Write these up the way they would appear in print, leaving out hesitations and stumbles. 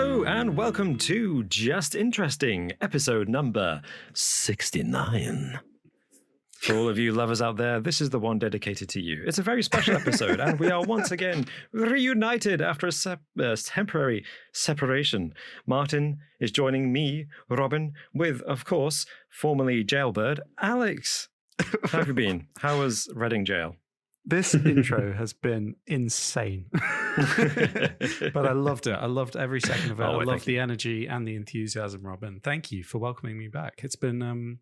Hello and welcome to Just Interesting, episode number 69. For all of you lovers out there, this is the one dedicated to you. It's a very special episode, and we are once again reunited after a temporary separation. Martin is joining me, Robin, with, of course, formerly Jailbird, Alex. How have you been? How was Reading Jail? This intro has been insane. But I loved it. I loved every second of it. I loved the energy and the enthusiasm, Robin. Thank you for welcoming me back. It's been...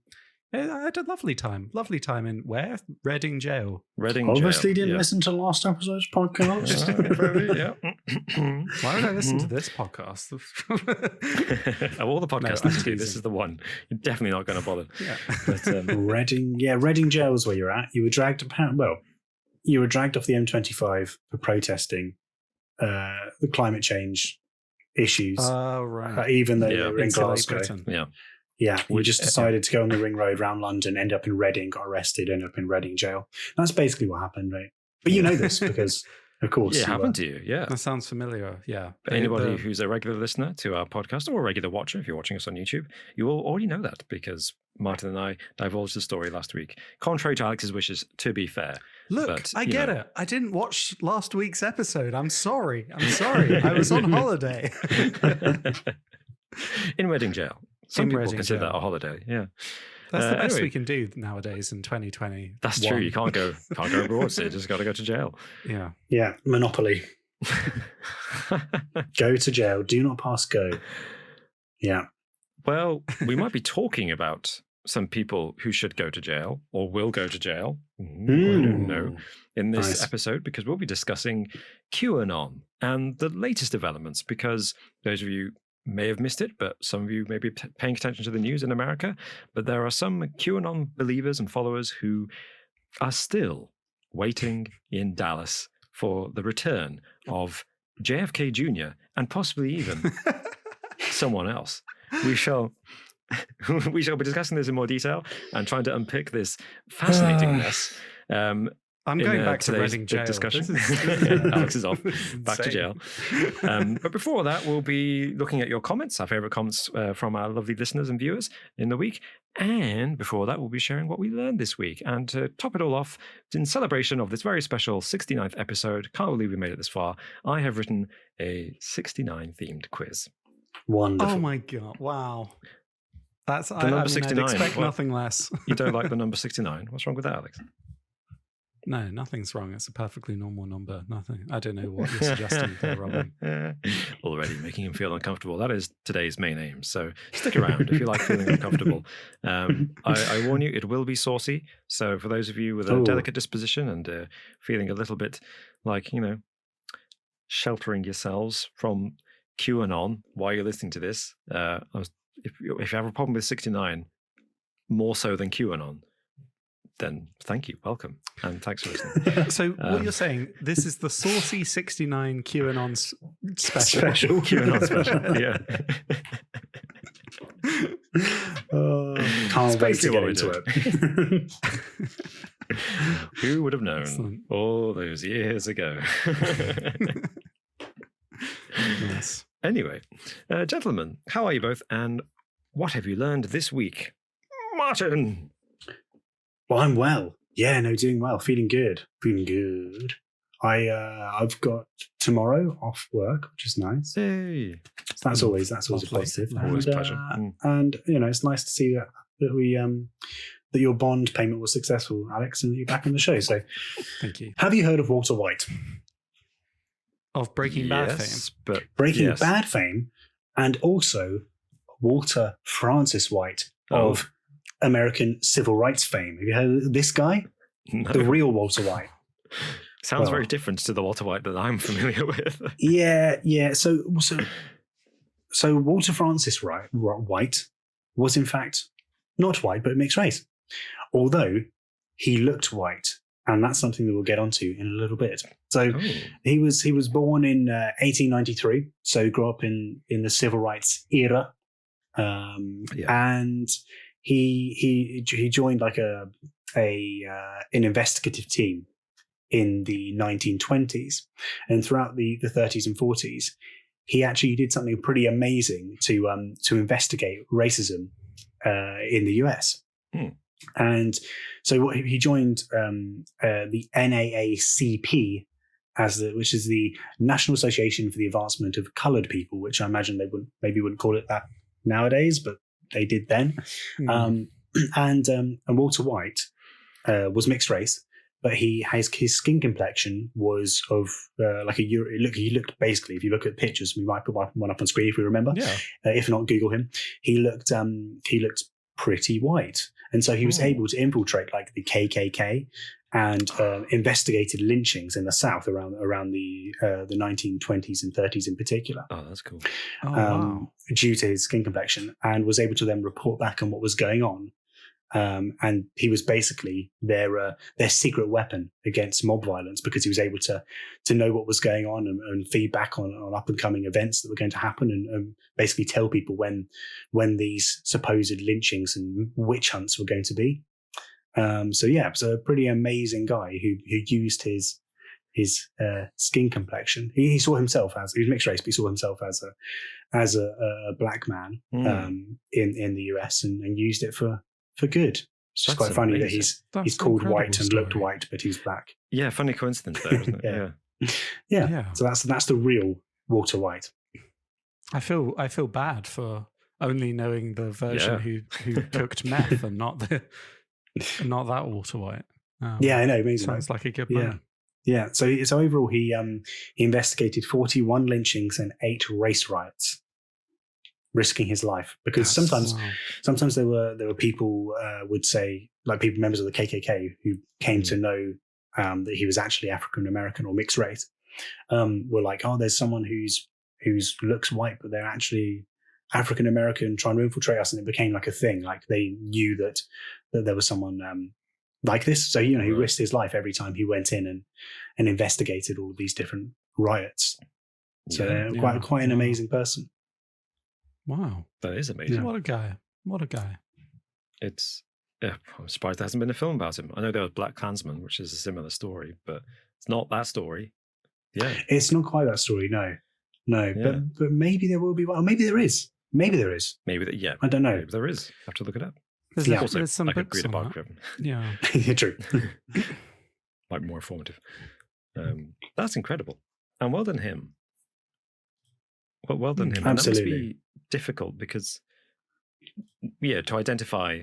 I had a lovely time. Lovely time in where? Reading Jail. Reading Obviously Jail. Didn't listen to last episode's podcast. Why would I listen to this podcast? Of all the podcasts No, to do, this is the one. You're definitely not going to bother. Yeah. But, Reading Jail is where you're at. You were dragged off the M25 for protesting the climate change issues. Right. Even though they were in Glasgow. yeah. Yeah, we just decided to go on the ring road around London, end up in Reading, got arrested, end up in Reading Jail. That's basically what happened, right? But you know this because, of course, Yeah, it happened to you, yeah. That sounds familiar, yeah. But anybody who's a regular listener to our podcast or a regular watcher, if you're watching us on YouTube, you will already know that because Martin and I divulged the story last week. Contrary to Alex's wishes, to be fair. Look, but, I get it. I didn't watch last week's episode. I'm sorry. I was on holiday. In Reading Jail. Some people Reading consider Jail. that a holiday, yeah. That's the best anyway, we can do nowadays in 2020. That's true. You can't go abroad, so you just got to go to jail. Yeah. Yeah, Monopoly. Go to jail. Do not pass go. Yeah. Well, we might be talking about some people who should go to jail or will go to jail. I don't know. In this episode, because we'll be discussing QAnon and the latest developments, because those of you may have missed it, but some of you may be paying attention to the news in America, but there are some QAnon believers and followers who are still waiting in Dallas for the return of JFK Jr. and possibly even someone else. We shall be discussing this in more detail and trying to unpick this fascinating mess. I'm going back to Reading Jail. Discussion. Alex is off. Back to jail. But before that, we'll be looking at your comments, our favorite comments from our lovely listeners and viewers in the week. And before that, we'll be sharing what we learned this week. And to top it all off, in celebration of this very special 69th episode, can't believe we made it this far, I have written a 69 themed quiz. Wonderful. Oh my God. Wow. That's the number 69. I'd expect nothing less. You don't like the number 69? What's wrong with that, Alex? No, nothing's wrong. It's a perfectly normal number. Nothing. I don't know what you're suggesting there, Robin. Already making him feel uncomfortable. That is today's main aim. So stick around if you like feeling uncomfortable. I warn you, it will be saucy. So for those of you with a delicate disposition and feeling a little bit like, sheltering yourselves from QAnon while you're listening to this, if you have a problem with 69, more so than QAnon, then thank you, welcome, and thanks for listening. So what you're saying, this is the saucy 69 QAnon special. QAnon special, yeah. Can't wait to get into it. Who would have known Excellent. all those years ago? Yes. Anyway, gentlemen, how are you both, and what have you learned this week? Martin! Well, I'm well. Yeah, no, doing well. Feeling good. I've got tomorrow off work, which is nice. Hey! So that's always a positive. Always a pleasure. And it's nice to see that we that your bond payment was successful, Alex, and that you're back on the show. So, Thank you. have you heard of Walter White? Of Breaking Bad fame. But Breaking Bad fame, and also Walter Francis White of American civil rights fame. Have you heard of this guy? No. The real Walter White. Sounds very different to the Walter White that I'm familiar with. Yeah. So Walter Francis White was in fact not white, but mixed race. Although he looked white, and that's something that we'll get onto in a little bit. So he was born in 1893, so grew up in the civil rights era, and he joined like an investigative team in the 1920s, and throughout the 30s and 40s, he actually did something pretty amazing to investigate racism in the US. And so he joined the NAACP, which is the National Association for the Advancement of Coloured People, which I imagine they wouldn't call it that nowadays, but they did then. And Walter White was mixed race, but his skin complexion was of like he looked basically, if you look at pictures, we might put one up on screen if we remember. If not, Google him. He looked pretty white, and so he was able to infiltrate like the KKK and investigated lynchings in the South around the 1920s and 30s in particular. Oh, that's cool. Wow. Due to his skin complexion, and was able to then report back on what was going on. And he was basically their secret weapon against mob violence, because he was able to know what was going on and feedback on up and coming events that were going to happen, and basically tell people when these supposed lynchings and witch hunts were going to be. So a pretty amazing guy who used his skin complexion. He saw himself he was mixed race, but he saw himself as a black man in the US and used it for good. It's just quite funny that he's called white and looked white, but he's black. Yeah, funny coincidence there, isn't it? Yeah. So that's the real Walter White. I feel bad for only knowing the version who cooked meth and not that Walter White. I know. Amazing. Sounds like a good man. Yeah. So overall, he investigated 41 lynchings and 8 race riots, risking his life, because sometimes there were people would say, like members of the KKK who came to know that he was actually African American or mixed race, were like, oh, there's someone who's looks white, but they're actually African American trying to infiltrate us, and it became like a thing. Like they knew that there was someone like this, so he risked his life every time he went in and investigated all these different riots. So quite an amazing person. Wow. That is amazing. What a guy. I'm surprised there hasn't been a film about him. I know there was Black Klansman, which is a similar story, but it's not that story. Yeah. It's not quite that story, no. Yeah. But maybe there will be one. Or maybe there is. I don't know. Maybe there is. I have to look it up. There's some like books a on that. Yeah, true. Like more informative. That's incredible. And well done him. Well done him. Absolutely. And that must be difficult because, to identify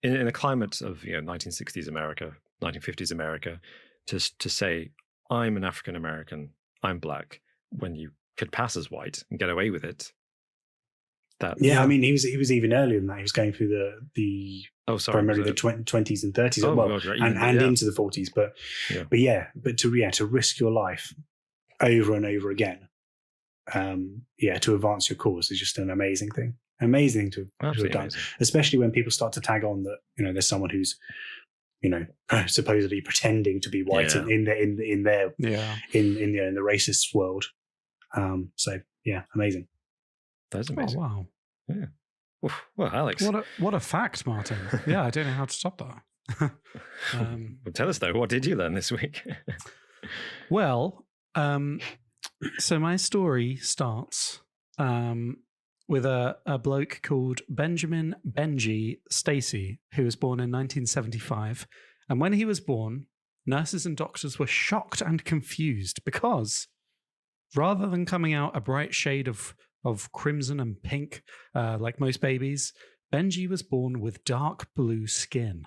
in a climate of 1960s America, 1950s America, to say I'm an African American, I'm black, when you could pass as white and get away with it. I mean, he was even earlier than that. He was going through the primarily the 20s and 30s and into the 40s. But to risk your life over and over again, to advance your cause is just an amazing thing. Amazing to have done, amazing. Especially when people start to tag on that there's someone who's supposedly pretending to be white in the racist world. Amazing. That's amazing. Oh, wow. Yeah. Well, Alex. What a fact, Martin. Yeah, I don't know how to stop that. Well, tell us, though, what did you learn this week? Well, so my story starts with a bloke called Benjamin Benji Stacy, who was born in 1975. And when he was born, nurses and doctors were shocked and confused because rather than coming out a bright shade of crimson and pink, like most babies, Benji was born with dark blue skin.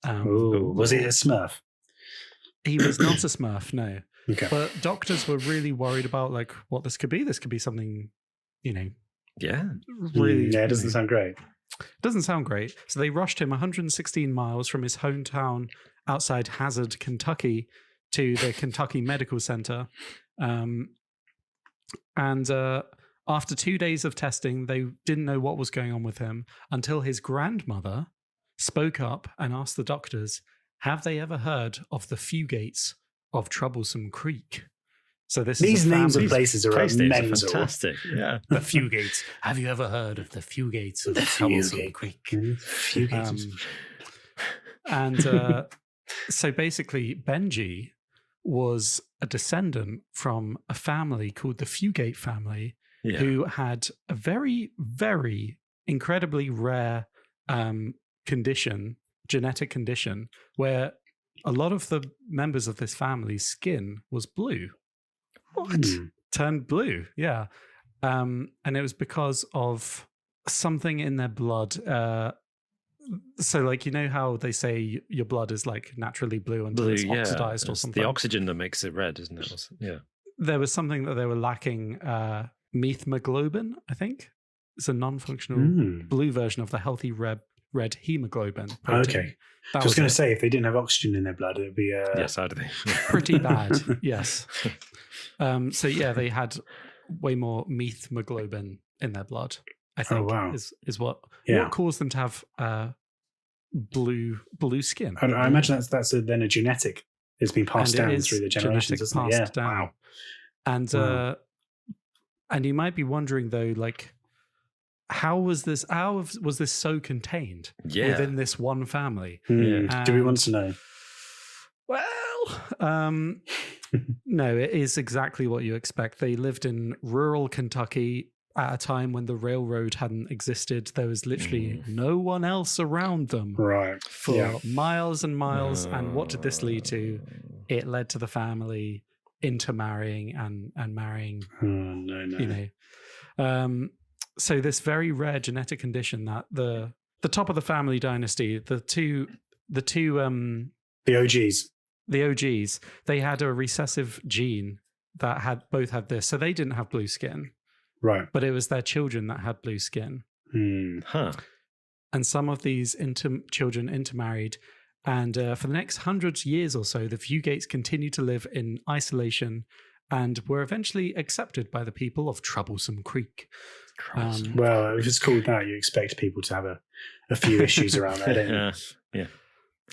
Was he a Smurf? He was not a Smurf, no. Okay. But doctors were really worried about what this could be. This could be something, really. It doesn't sound great. Doesn't sound great. So they rushed him 116 miles from his hometown outside Hazard, Kentucky, to the Kentucky Medical Center. And after 2 days of testing, they didn't know what was going on with him until his grandmother spoke up and asked the doctors, have they ever heard of the Fugates of Troublesome Creek? So these names of places are mental. Fantastic. Yeah. The Fugates. Have you ever heard of the Fugates of Troublesome Creek? And so basically, Benji was a descendant from a family called the Fugate family, who had a very, very incredibly rare genetic condition, where a lot of the members of this family's skin was blue. What? Turned blue, yeah. And it was because of something in their blood. So, like, you know how they say your blood is like naturally blue until it's oxidized or something? The oxygen that makes it red, isn't it? Yeah. There was something that they were lacking, methemoglobin, I think. It's a non-functional blue version of the healthy red hemoglobin protein. Okay. I was going to say, if they didn't have oxygen in their blood, it would be yes, how do they? Pretty bad, yes. So, yeah, they had way more methemoglobin in their blood, I think, is what caused them to have blue skin. I imagine that's then a genetic. It's been passed down through the generations, isn't it? Down. Wow. And you might be wondering, though, like, how was this so contained within this one family? Do we want to know? Well, no, it is exactly what you expect. They lived in rural Kentucky at a time when the railroad hadn't existed. There was literally no one else around them for miles and miles. And what did this lead to? It led to the family intermarrying and marrying. You know, so this very rare genetic condition that the top of the family dynasty, the OGs, they had a recessive gene that both had this. So they didn't have blue skin. Right. But it was their children that had blue skin. And some of these children intermarried. And for the next 100 years or so, the Fugates continued to live in isolation and were eventually accepted by the people of Troublesome Creek. Well, if it's called that, you expect people to have a few issues around that, don't you? Yeah.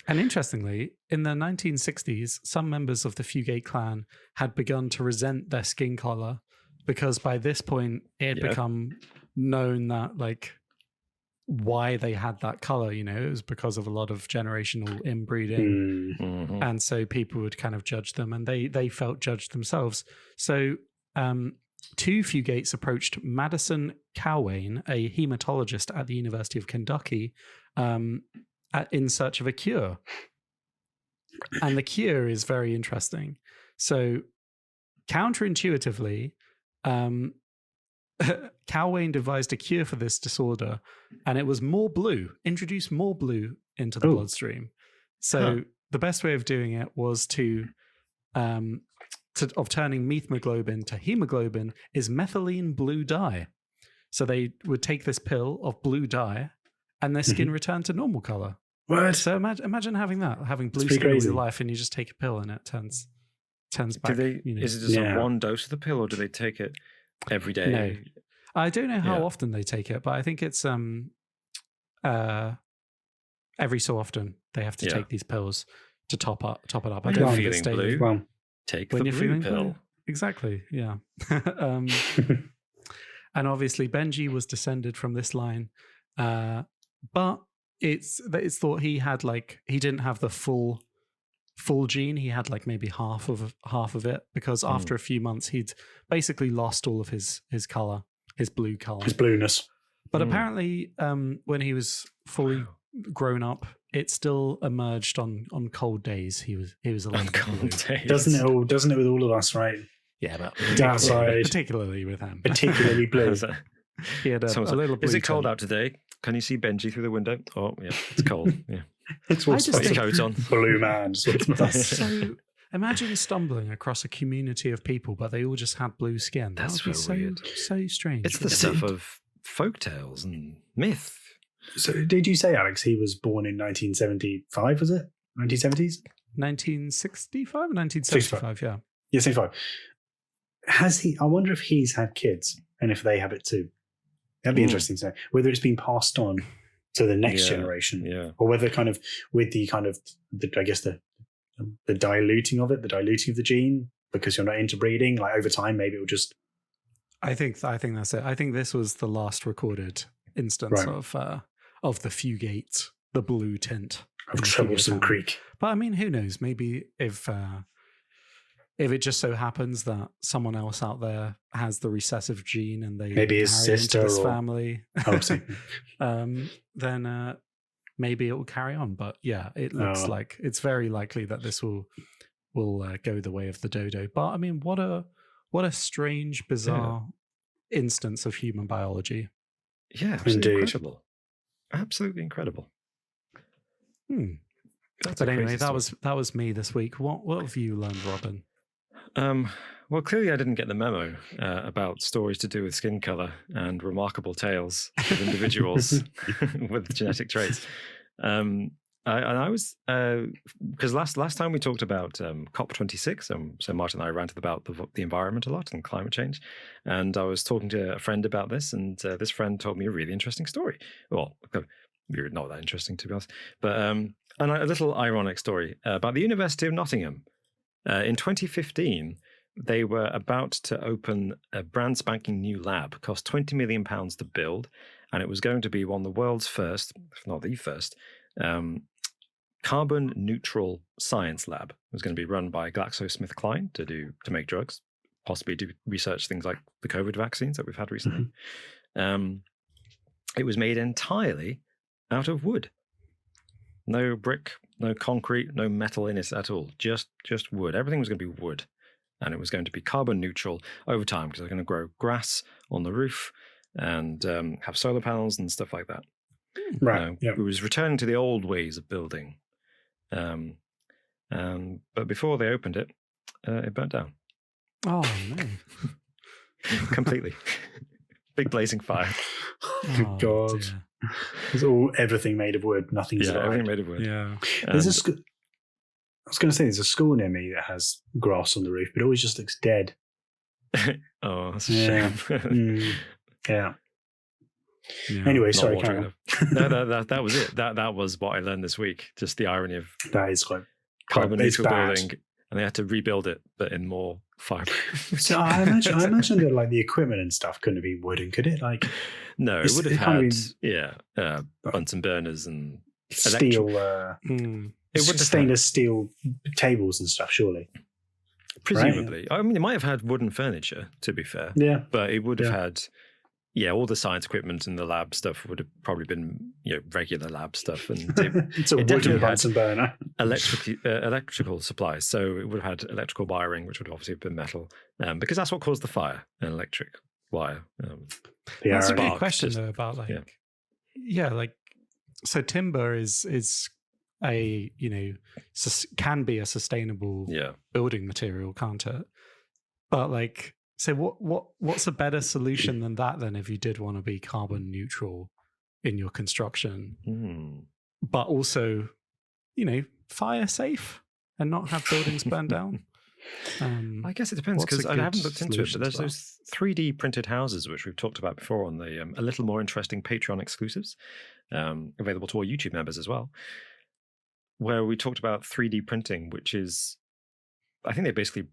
And interestingly, in the 1960s, some members of the Fugate clan had begun to resent their skin color, because by this point it had become known that, like, why they had that color, you know, it was because of a lot of generational inbreeding. And so people would kind of judge them, and they felt judged themselves. So two Fugates approached Madison Cowain, a hematologist at the University of Kentucky, in search of a cure. And the cure is very interesting. So counterintuitively, Cowain devised a cure for this disorder, and it was introduce more blue into the bloodstream. So the best way of doing it was of turning methemoglobin to hemoglobin is methylene blue dye. So they would take this pill of blue dye, and their skin returned to normal color. What? So imagine having blue skin all your life, and you just take a pill and it turns back. Is it just one dose of the pill, or do they take it every day? No, I don't know how often they take it, but I think it's every so often they have to take these pills to top it up. I don't feeling blue. Well, take the blue pill. Blue. Exactly. Yeah. And obviously Benji was descended from this line, but it's thought he didn't have the full gene. He had like maybe half of it, because after a few months he'd basically lost all of his color, his blue color, his blueness. But apparently, when he was fully grown up, it still emerged on cold days. He was a little cold days. Doesn't it with all of us, right? Yeah, but particularly with him, particularly blue. He had a little blue. Is it cold out today? Can you see Benji through the window? Oh, yeah, it's cold. Yeah. It's what's got your coat on. Blue man. So imagine stumbling across a community of people, but they all just had blue skin. That's so weird. So strange. It's the stuff of folktales and myth. So did you say, Alex, he was born in 1975, was it? 1970s? 1965 or 1975, yeah. Yeah, 75. I wonder if he's had kids and if they have it too. That'd be interesting to know. Whether it's been passed on to the next generation, or whether kind of with the diluting of the gene, because you're not interbreeding, like over time, maybe it will just. I think that's it. I think this was the last recorded instance of the Fugate, the blue tint of Troublesome Creek. But I mean, who knows? Maybe if if it just so happens that someone else out there has the recessive gene and they maybe his marry sister into this or family, then maybe it will carry on. But yeah, it looks like it's very likely that this will go the way of the dodo. But I mean, what a strange, bizarre instance of human biology. Yeah, absolutely incredible. Absolutely incredible. But anyway, that was me this week. What have you learned, Robin? Well, clearly I didn't get the memo about stories to do with skin color and remarkable tales of individuals with genetic traits. I was because last time we talked about COP26, so Martin and I ranted about the environment a lot and climate change, and I was talking to a friend about this, and this friend told me a really interesting story. Well, not that interesting to be honest, but a little ironic story about the University of Nottingham. In 2015, they were about to open a brand spanking new lab, cost £20 million to build, and it was going to be one of the world's first, if not the first, carbon neutral science lab. It was going to be run by GlaxoSmithKline to make drugs, possibly do research things like the COVID vaccines that we've had recently. It was made entirely out of wood. No brick, no concrete, no metal in it at all. Just wood. Everything was going to be wood. And it was going to be carbon neutral over time because they're going to grow grass on the roof and have solar panels and stuff like that. Right. It was returning to the old ways of building. But before they opened it, it burnt down. Oh, no. Completely. Big blazing fire. Oh, God. Dear. It's everything made of wood. Nothing's everything made of wood. Yeah. I was going to say there's a school near me that has grass on the roof, but it always just looks dead. Oh, that's a shame. Yeah. Anyway, sorry, Karen. That was it. That was what I learned this week. Just the irony of that is quite carbon neutral building, and they had to rebuild it, but in more fireproof. So I imagine that like the equipment and stuff couldn't have been wooden, could it? Like, no, it would have had Bunsen burners and steel. It would stainless steel tables and stuff, surely. Presumably, right? I mean, it might have had wooden furniture. To be fair, but it would have had. Yeah, all the science equipment and the lab stuff would have probably been, regular lab stuff, and it's a wooden Bunsen burner. Electrical supplies, so it would have had electrical wiring, which would obviously have been metal, because that's what caused the fire, an electric wire. That's a good question though about so timber is a can be a sustainable building material, can't it? But so what's a better solution than that then if you did want to be carbon neutral in your construction, but also, fire safe and not have buildings burned down? I guess it depends because I haven't looked into it, but there's those 3D printed houses which we've talked about before on the a little more interesting Patreon exclusives, available to all YouTube members as well, where we talked about 3D printing, which is, I think they basically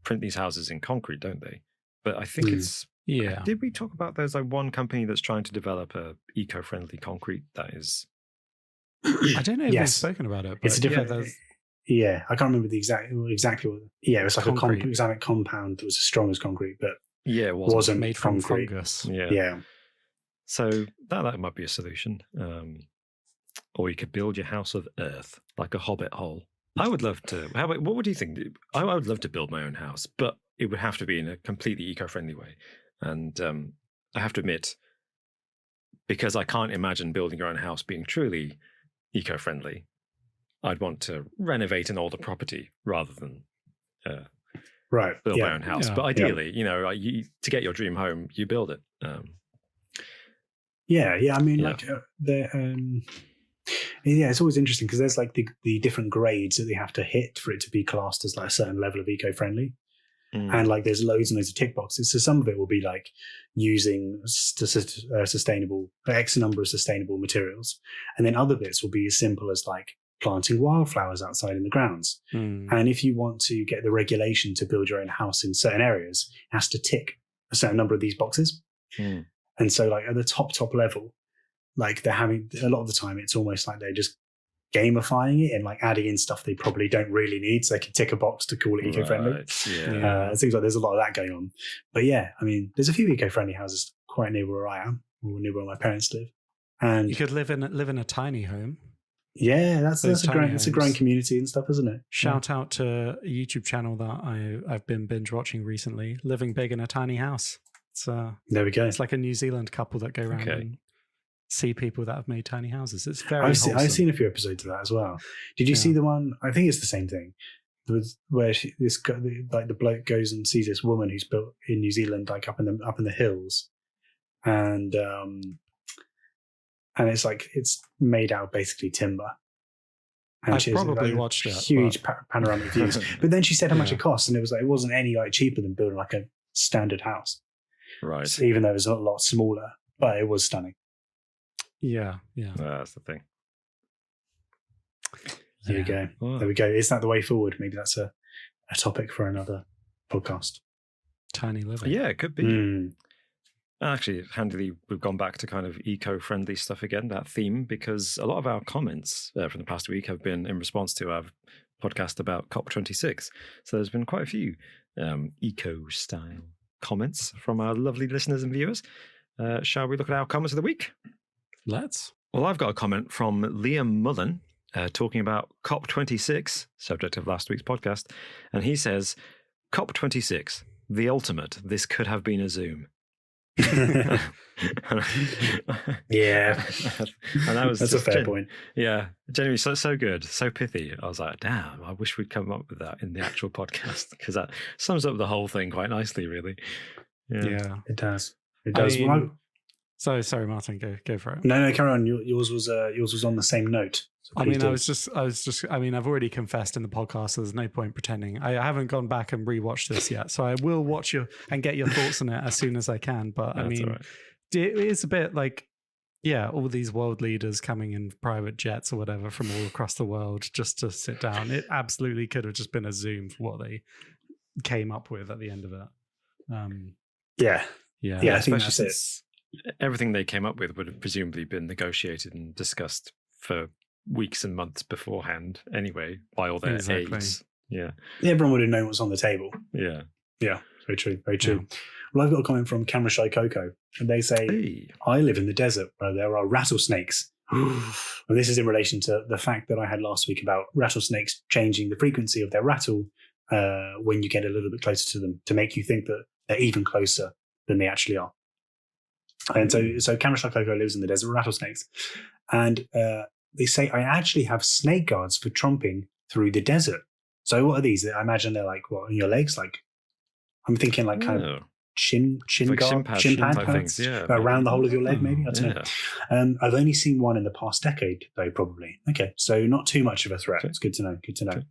print these houses in concrete, don't they? But I think it's Did we talk about there's one company that's trying to develop a eco-friendly concrete that is? I don't know if we've spoken about it. But it's a different. I can't remember the exactly what. Yeah, it was like a examic compound that was as strong as concrete, but it wasn't made from fungus. Yeah. So that might be a solution. Or you could build your house of earth like a hobbit hole. I would love to. What would you think? I would love to build my own house, but it would have to be in a completely eco-friendly way. And I have to admit, because I can't imagine building your own house being truly eco-friendly, I'd want to renovate an older property rather than build my own house. But ideally, to get your dream home, you build it. I mean, it's always interesting because there's the different grades that they have to hit for it to be classed as a certain level of eco-friendly. And there's loads and loads of tick boxes. So some of it will be using sustainable, X number of sustainable materials. And then other bits will be as simple as planting wildflowers outside in the grounds. And if you want to get the regulation to build your own house in certain areas, it has to tick a certain number of these boxes. And so at the top level, they're having, a lot of the time, it's almost like they're just gamifying it and like adding in stuff they probably don't really need, so they can tick a box to call it eco-friendly. Right, It seems like there's a lot of that going on. But yeah, I mean, there's a few eco-friendly houses quite near where I am, or near where my parents live. And you could live in a tiny home. Yeah, that's a growing community and stuff, isn't it? Shout out to a YouTube channel that I've been binge watching recently, Living Big in a Tiny House. It's there we go. It's like a New Zealand couple that go around and see people that have made tiny houses. It's very I've seen a few episodes of that as well. Did you see the one? I think it's the same thing. Where the bloke goes and sees this woman who's built in New Zealand, like up in the hills, and it's like it's made out of basically timber. And I probably watched it. Huge panoramic views. But then she said how much it cost, and it wasn't any like cheaper than building like a standard house. Right. So even though it was a lot smaller, but it was stunning. Yeah. That's the thing. There we go. Oh. There we go. Is that the way forward? Maybe that's a topic for another podcast. Tiny living. Yeah, it could be. Actually, handily, we've gone back to kind of eco-friendly stuff again, that theme, because a lot of our comments from the past week have been in response to our podcast about COP26. So there's been quite a few eco-style comments from our lovely listeners and viewers. Shall we look at our comments of the week? Let's. Well, I've got a comment from Liam Mullen talking about COP26, subject of last week's podcast. And he says, COP26, the ultimate, this could have been a Zoom. Yeah. And that's a fair point. Yeah. Genuinely so good, so pithy. I was like, damn, I wish we'd come up with that in the actual podcast, because that sums up the whole thing quite nicely, really. Yeah. It does. It does. Sorry, Martin, go for it. No, carry on. Yours was on the same note. So I've already confessed in the podcast, so there's no point pretending. I haven't gone back and rewatched this yet, so I will watch and get your thoughts on it as soon as I can. But I mean, it is a bit like, all these world leaders coming in private jets or whatever from all across the world just to sit down. It absolutely could have just been a Zoom for what they came up with at the end of it. I think that's it. Everything they came up with would have presumably been negotiated and discussed for weeks and months beforehand anyway by all their aides. Yeah. Everyone would have known what's on the table. Yeah. Yeah. Very true. Very true. Yeah. Well, I've got a comment from Camera Shy Coco, and they say, hey. I live in the desert where there are rattlesnakes. And this is in relation to the fact that I had last week about rattlesnakes changing the frequency of their rattle when you get a little bit closer to them, to make you think that they're even closer than they actually are. And so Camera Shy Coco lives in the desert with rattlesnakes. And they say, I actually have snake guards for tromping through the desert. So what are these? I imagine they're like, what, on your legs? Like, I'm thinking like kind of shin like guard, shin pad things, around the whole of your leg, maybe? I don't know. I've only seen one in the past decade, though, probably. Okay, so not too much of a threat. Okay. It's good to know. Good to know.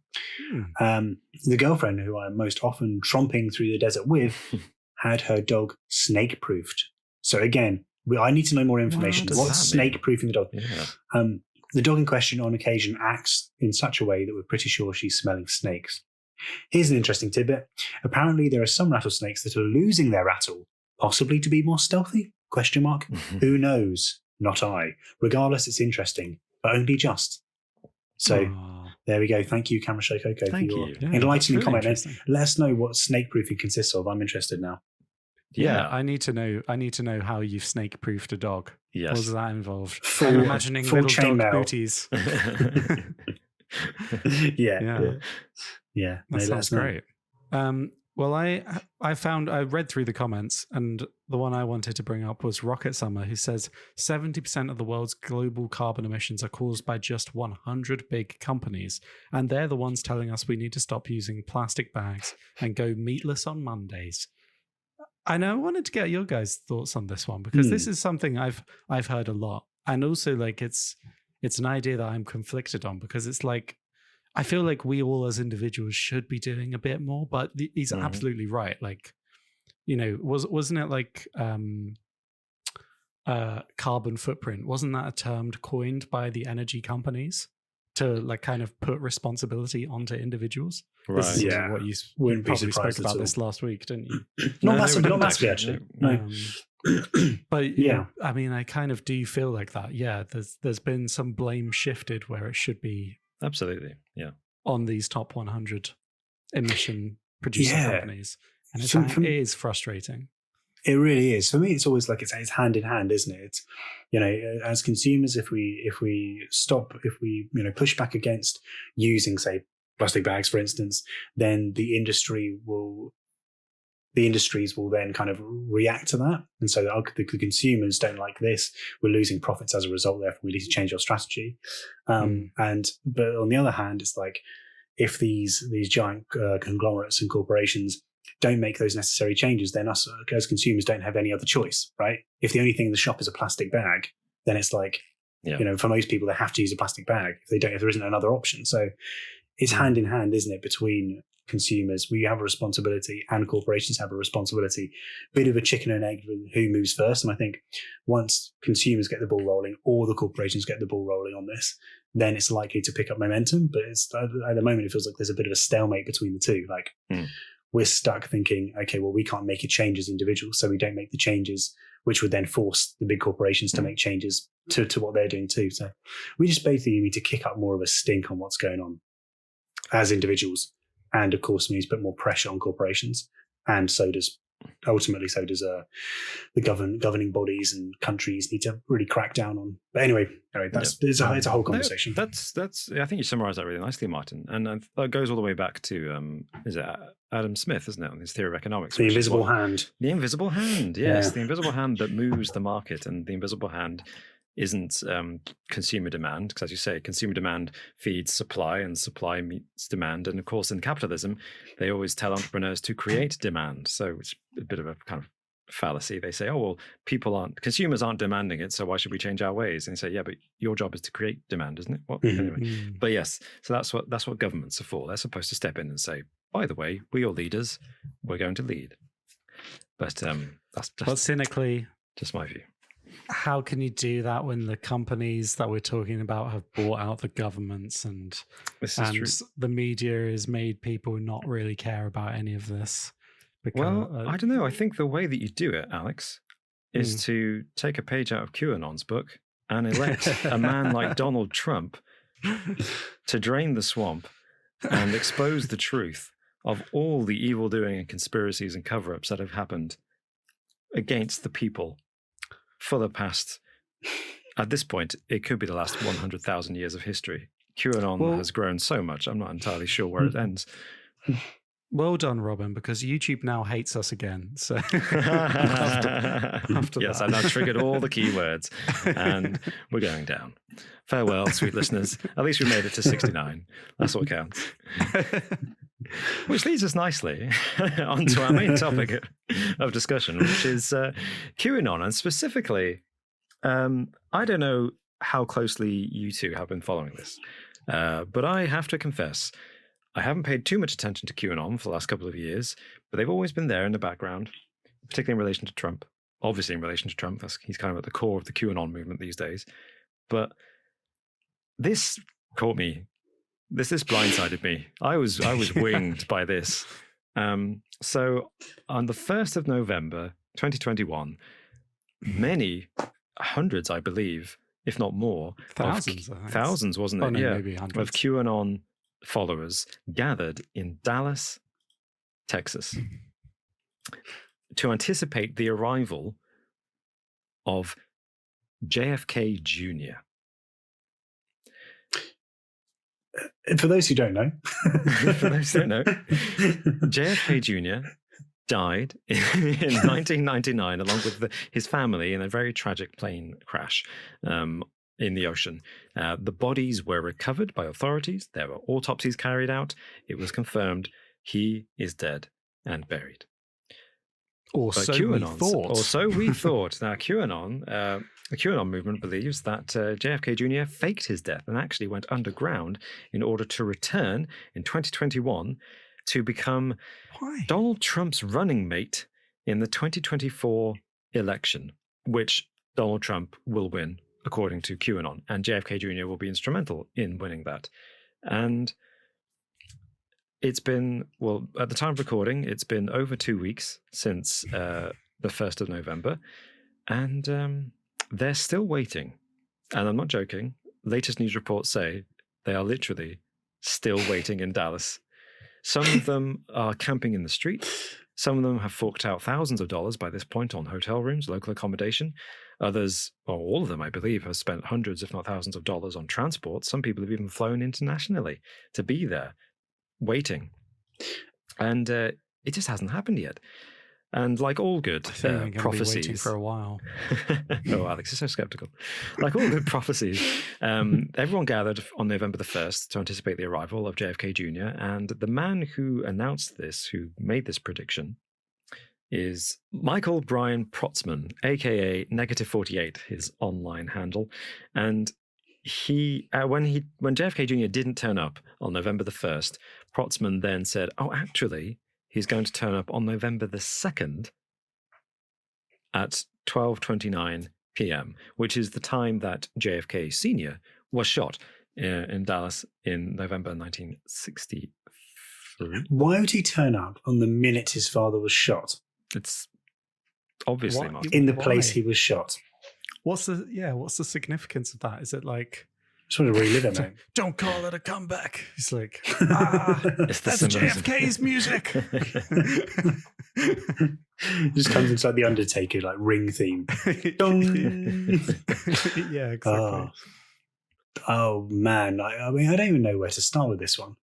Okay. The girlfriend who I'm most often tromping through the desert with had her dog snake-proofed. So again, I need to know more information. What's snake-proofing the dog? Yeah. The dog in question on occasion acts in such a way that we're pretty sure she's smelling snakes. Here's an interesting tidbit. Apparently there are some rattlesnakes that are losing their rattle, possibly to be more stealthy? ? Who knows? Not I. Regardless, it's interesting, but only just. So there we go. Thank you, Camera Shy Coco, for your enlightening comment. Let us know what snake-proofing consists of. I'm interested now. Yeah, I need to know how you've snake-proofed a dog. Yes. What does that involve? I'm imagining little dog booties. Yeah. That sounds great. Well, I read through the comments, and the one I wanted to bring up was Rocket Summer, who says 70% of the world's global carbon emissions are caused by just 100 big companies, and they're the ones telling us we need to stop using plastic bags and go meatless on Mondays. I know I wanted to get your guys' thoughts on this one, because this is something I've heard a lot, and also like it's an idea that I'm conflicted on, because it's like I feel like we all as individuals should be doing a bit more, but he's absolutely right. Like, wasn't it like carbon footprint? Wasn't that a term coined by the energy companies to like kind of put responsibility onto individuals? Right. This is what you probably spoke about this last week, didn't you? Not massively, actually. No. But I mean, I kind of do feel like that. Yeah, there's been some blame shifted where it should be absolutely, on these top 100 emission producer companies, and it is frustrating. It really is. For me, it's always like it's hand in hand, isn't it? It's, as consumers, if we push back against using, say, plastic bags, for instance, then the industries will then kind of react to that. And so the consumers don't like this. We're losing profits as a result. Therefore, we need to change our strategy. But on the other hand, it's like if these giant conglomerates and corporations don't make those necessary changes, then us as consumers don't have any other choice, right? If the only thing in the shop is a plastic bag, then it's like, for most people, they have to use a plastic bag if there isn't another option. So it's hand in hand, isn't it, between consumers? We have a responsibility and corporations have a responsibility. Bit of a chicken and egg, who moves first. And I think once consumers get the ball rolling or the corporations get the ball rolling on this, then it's likely to pick up momentum. But at the moment, it feels like there's a bit of a stalemate between the two. Like we're stuck thinking, okay, well, we can't make a change as individuals, so we don't make the changes, which would then force the big corporations to make changes to what they're doing too. So we just basically need to kick up more of a stink on what's going on as individuals. And of course, we need to put more pressure on corporations. And ultimately the governing bodies and countries need to really crack down on. But anyway, it's a whole conversation. That's. I think you summarised that really nicely, Martin. And that goes all the way back to is it Adam Smith, isn't it, on his theory of economics? The invisible hand. The invisible hand, yes, the invisible hand that moves the market, and the invisible hand isn't consumer demand, because as you say, consumer demand feeds supply and supply meets demand. And of course, in capitalism, they always tell entrepreneurs to create demand. So it's a bit of a kind of fallacy. They say, oh, well, consumers aren't demanding it, so why should we change our ways? And they say, yeah, but your job is to create demand, isn't it? Well, anyway. But yes, so that's what governments are for. They're supposed to step in and say, by the way, we're your leaders, we're going to lead. But that's cynically just my view. How can you do that when the companies that we're talking about have bought out the governments and the media has made people not really care about any of this? Because, I don't know. I think the way that you do it, Alex, is to take a page out of QAnon's book and elect a man like Donald Trump to drain the swamp and expose the truth of all the evil doing and conspiracies and cover-ups that have happened against the people for the past, at this point, it could be the last 100,000 years of history. QAnon has grown so much, I'm not entirely sure where it ends. Well done, Robin, because YouTube now hates us again. So after yes, I've now triggered all the keywords and we're going down. Farewell, sweet listeners. At least we made it to 69. That's what counts. Which leads us nicely onto our main topic of discussion, which is QAnon. And specifically, I don't know how closely you two have been following this, but I have to confess, I haven't paid too much attention to QAnon for the last couple of years, but they've always been there in the background, particularly in relation to Trump. Obviously in relation to Trump, he's kind of at the core of the QAnon movement these days. But this caught me. This blindsided me. I was winged by this. So on the 1st of November, 2021, many hundreds, I believe, if not more, thousands, wasn't it? Maybe hundreds. Of QAnon followers gathered in Dallas, Texas, to anticipate the arrival of JFK Jr. For those who don't know, JFK Jr. died in 1999 along with his family in a very tragic plane crash in the ocean. The bodies were recovered by authorities. There were autopsies carried out. It was confirmed he is dead and buried. Or so we thought. Now, the QAnon movement believes that JFK Jr. faked his death and actually went underground in order to return in 2021 to become Donald Trump's running mate in the 2024 election, which Donald Trump will win, according to QAnon, and JFK Jr. will be instrumental in winning that. And it's been, at the time of recording, it's been over 2 weeks since the 1st of November. And they're still waiting. And I'm not joking. Latest news reports say they are literally still waiting in Dallas. Some of them are camping in the streets. Some of them have forked out thousands of dollars by this point on hotel rooms, local accommodation. Others, or all of them, I believe, have spent hundreds, if not thousands of dollars on transport. Some people have even flown internationally to be there, waiting. And it just hasn't happened yet. And like all good prophecies, be waiting for a while. Oh, Alex is so skeptical. Like all good prophecies, everyone gathered on November the 1st to anticipate the arrival of JFK Jr. And the man who announced this, who made this prediction, is Michael Brian Protzman, aka Negative48, his online handle. And he, when JFK Jr. didn't turn up on November the 1st, Protzman then said, "Oh, actually, he's going to turn up on November the 2nd at 12:29 p.m., which is the time that JFK Sr. was shot in Dallas in November 1963. Why would he turn up on the minute his father was shot? It's obviously not. In the place he was shot. What's the significance of that? Is it like, just want to relive it, mate. Don't call it a comeback. He's like, it's that's JFK's music. Just comes inside the Undertaker, like Ring theme. Yeah, exactly. Oh man, I mean, I don't even know where to start with this one.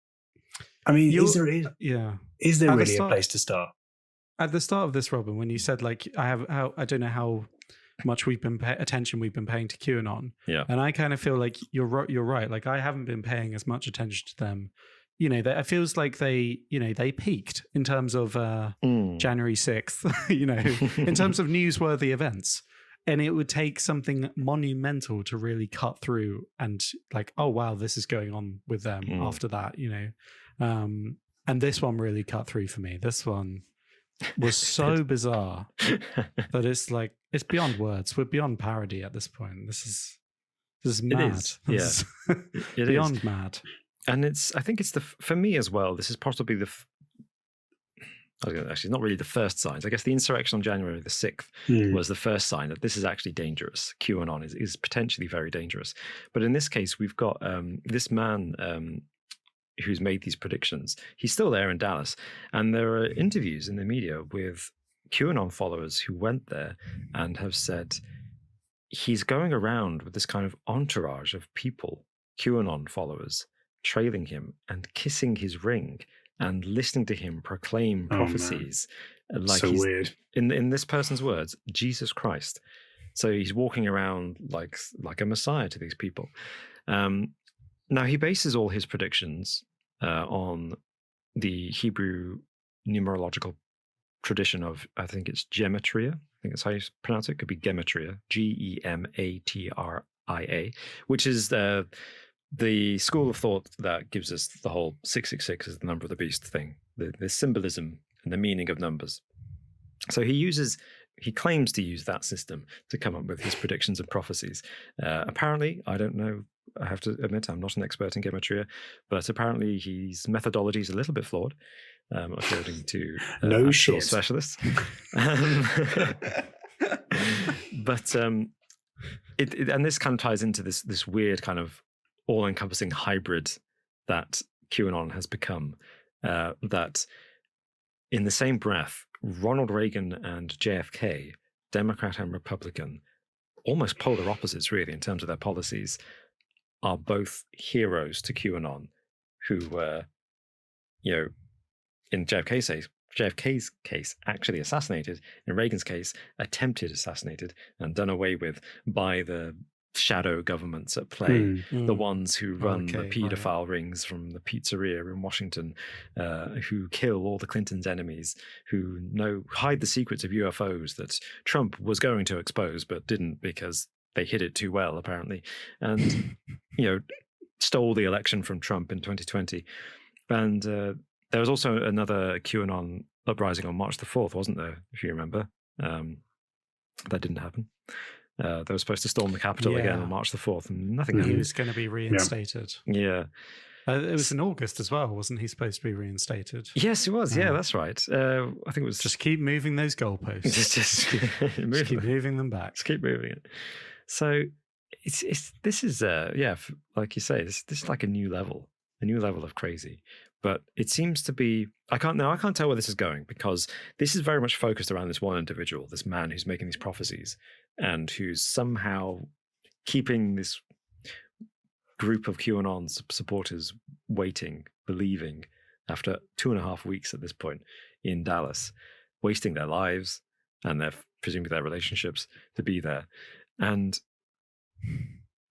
I mean, is there really a place to start? At the start of this, Robin, when you said like, I don't know how much attention we've been paying to QAnon. Yeah. And I kind of feel like you're right. Like I haven't been paying as much attention to them. You know, it feels like they peaked in terms of January 6th, you know, in terms of newsworthy events. And it would take something monumental to really cut through and like, oh, wow, this is going on with them after that, you know. And this one really cut through for me. This one was so bizarre that it's like, it's beyond words. We're beyond parody at this point. This is mad. It is beyond mad. And I think it's for me as well, this is possibly actually not really the first signs. I guess the insurrection on January the 6th was the first sign that this is actually dangerous. QAnon is potentially very dangerous. But in this case, we've got this man who's made these predictions. He's still there in Dallas. And there are interviews in the media with QAnon followers who went there and have said he's going around with this kind of entourage of people, QAnon followers, trailing him and kissing his ring and listening to him proclaim prophecies. Like so weird. In this person's words, Jesus Christ. So he's walking around like a messiah to these people. Now he bases all his predictions on the Hebrew numerological tradition of, I think it's gematria. I think that's how you pronounce it. It could be gematria, Gematria, which is the school of thought that gives us the whole 666 is the number of the beast thing, the symbolism and the meaning of numbers. So he claims to use that system to come up with his predictions and prophecies. Apparently, I don't know, I have to admit, I'm not an expert in gematria, but apparently his methodology is a little bit flawed, according to specialists. But and this kind of ties into this weird kind of all-encompassing hybrid that QAnon has become, that in the same breath, Ronald Reagan and JFK, Democrat and Republican, almost polar opposites really in terms of their policies, are both heroes to QAnon, who were, in JFK's case, actually assassinated. In Reagan's case, attempted assassinated and done away with by the shadow governments at play, the ones who run the pedophile rings from the pizzeria in Washington, who kill all the Clintons' enemies, who hide the secrets of UFOs that Trump was going to expose but didn't because they hid it too well, apparently, and stole the election from Trump in 2020. And there was also another QAnon uprising on March the 4th, wasn't there, if you remember? That didn't happen. They were supposed to storm the Capitol again on March the 4th, and nothing happened. He was going to be reinstated. Yeah. It was in August as well, wasn't he supposed to be reinstated? Yes, he was. Yeah, that's right. I think it was just keep moving those goalposts. just keep moving them back. Just keep moving it. So this is like you say, this is like a new level of crazy. But it seems to be I can't tell where this is going, because this is very much focused around this one individual, this man who's making these prophecies and who's somehow keeping this group of QAnon supporters waiting, believing, after 2.5 weeks at this point in Dallas, wasting their lives and presumably their relationships to be there. And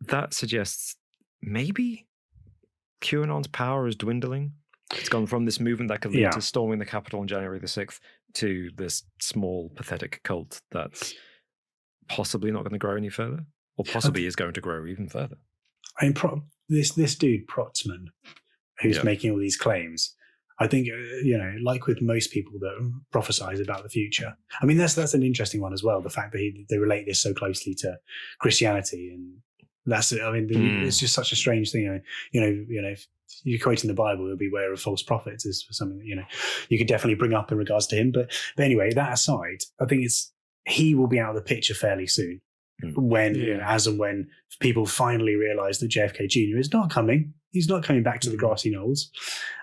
that suggests maybe QAnon's power is dwindling. It's gone from this movement that could lead to storming the Capitol on January the 6th to this small, pathetic cult that's possibly not going to grow any further, or possibly is going to grow even further. I mean, this dude Protzman, who's making all these claims, I think, like with most people that prophesize about the future. I mean, that's an interesting one as well. The fact that they relate this so closely to Christianity, and it's just such a strange thing. If you're quoting the Bible, you'll beware of false prophets is something that you could definitely bring up in regards to him. But anyway, that aside, I think he will be out of the picture fairly soon. When as and when people finally realise that JFK Jr. is not coming, he's not coming back to the grassy knolls.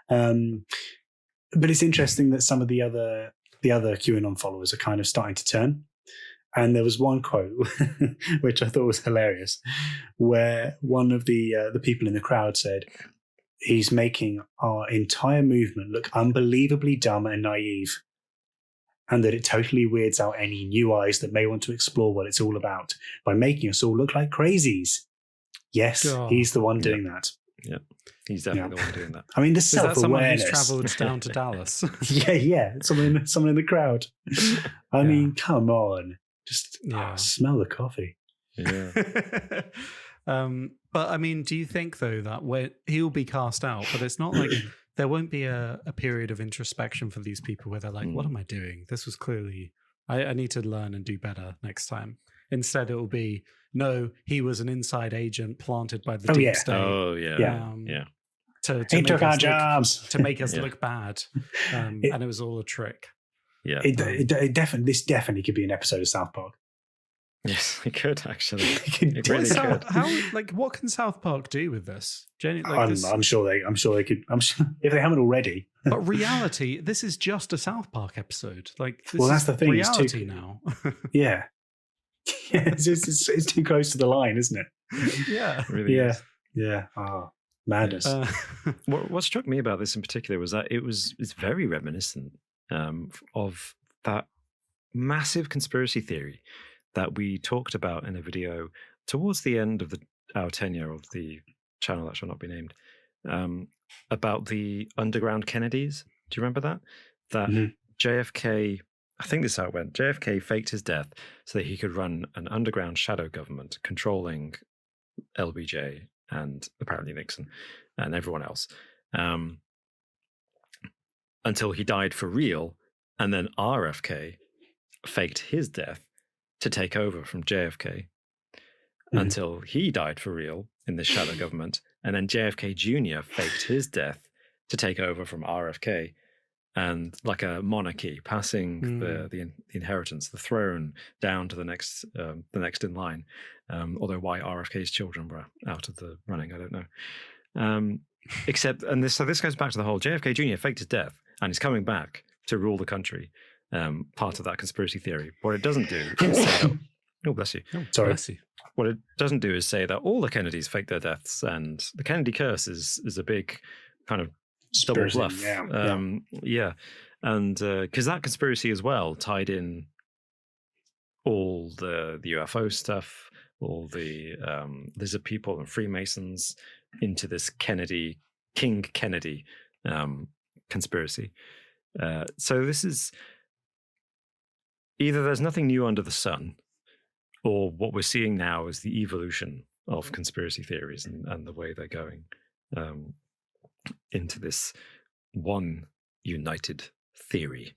But it's interesting that some of the other QAnon followers are kind of starting to turn. And there was one quote which I thought was hilarious, where one of the people in the crowd said, "He's making our entire movement look unbelievably dumb and naive, and that it totally weirds out any new eyes that may want to explore what it's all about by making us all look like crazies." Yes, he's the one doing that. Yeah, he's definitely the one doing that. I mean, the self-awareness. Someone who's travelled down to Dallas? yeah. Someone in the crowd. I mean, come on. Just smell the coffee. Yeah. But I mean, do you think, though, that he'll be cast out, but it's not like... there won't be a period of introspection for these people where they're like, what am I doing? This was clearly, I need to learn and do better next time. Instead, it will be, no, he was an inside agent planted by the deep state. Oh, yeah. He took our jobs. To make us look bad. And it was all a trick. Yeah. This definitely could be an episode of South Park. Yes, it could actually. It really could. What can South Park do with this? I'm sure they could. I'm sure if they haven't already. But reality, this is just a South Park episode. That's the thing. Reality now. Yeah, it's too close to the line, isn't it? Yeah, it really is. Yeah. Oh, madness. What struck me about this in particular was that it's very reminiscent of that massive conspiracy theory that we talked about in a video towards the end of our tenure of the channel that shall not be named, about the underground Kennedys. Do you remember that? That JFK, I think this is how it went, JFK faked his death so that he could run an underground shadow government controlling LBJ and apparently Nixon and everyone else, until he died for real, and then RFK faked his death to take over from JFK until he died for real in this shadow government. And then JFK Jr. faked his death to take over from RFK, and like a monarchy, passing the inheritance, the throne, down to the next in line. Although why RFK's children were out of the running, I don't know. So this goes back to the whole JFK Jr. faked his death and he's coming back to rule the country. Part of that conspiracy theory. What it doesn't do is say that, oh, bless you. Oh, sorry. Bless you. What it doesn't do is say that all the Kennedys faked their deaths, and the Kennedy curse is a big kind of double bluff. Yeah. And because that conspiracy as well tied in all the UFO stuff, all the lizard people and Freemasons into this King Kennedy conspiracy. So this is either there's nothing new under the sun, or what we're seeing now is the evolution of conspiracy theories and the way they're going into this one united theory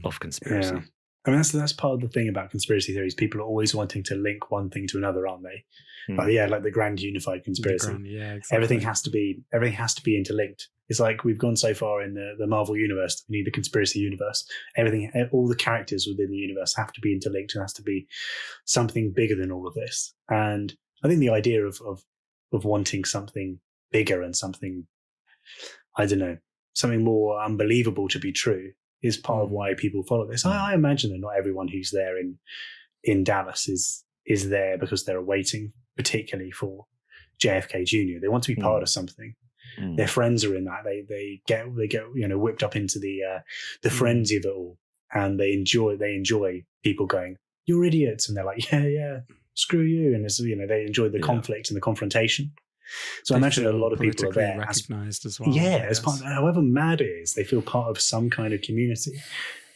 of conspiracy. I mean, that's part of the thing about conspiracy theories. People are always wanting to link one thing to another, aren't they? Like the grand unified conspiracy. Exactly. Everything has to be interlinked. It's like we've gone so far in the Marvel universe. We need the conspiracy universe. All the characters within the universe have to be interlinked, and has to be something bigger than all of this. And I think the idea of wanting something bigger and something, I don't know, something more unbelievable to be true is part of why people follow this. I imagine that not everyone who's there in Dallas is there because they're waiting particularly for JFK Jr. They want to be part of something. Their friends are in that. They get whipped up into the frenzy of it all, and they enjoy people going, "You're idiots," and they're like, "Yeah, screw you," and it's, they enjoy the conflict and the confrontation. So I imagine a lot of people are there recognized as well. Yeah, as part, however mad it is, they feel part of some kind of community.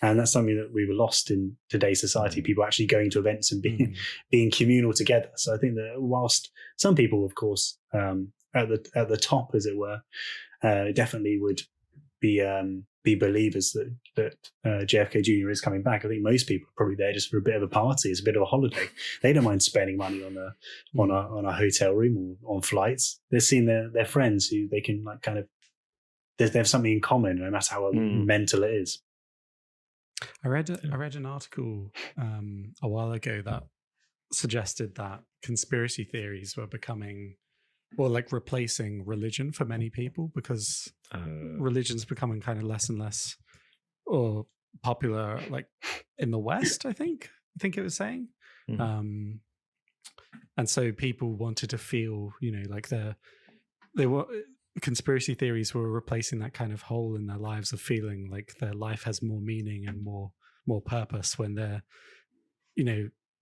And that's something that we've lost in today's society, people actually going to events and being communal together. So I think that whilst some people, of course, at the top, as it were, definitely would be believers that JFK Jr. is coming back, I think most people are probably there just for a bit of a party. It's a bit of a holiday. They don't mind spending money on a hotel room or on flights. They're seeing their friends who they can they have something in common, no matter how mental it is. I read an article a while ago that suggested that conspiracy theories were becoming, or replacing religion for many people, because religion's becoming kind of less and less or popular, in the West. I think it was saying, and so people wanted to feel, they were. Conspiracy theories were replacing that kind of hole in their lives of feeling like their life has more meaning and more purpose when they're,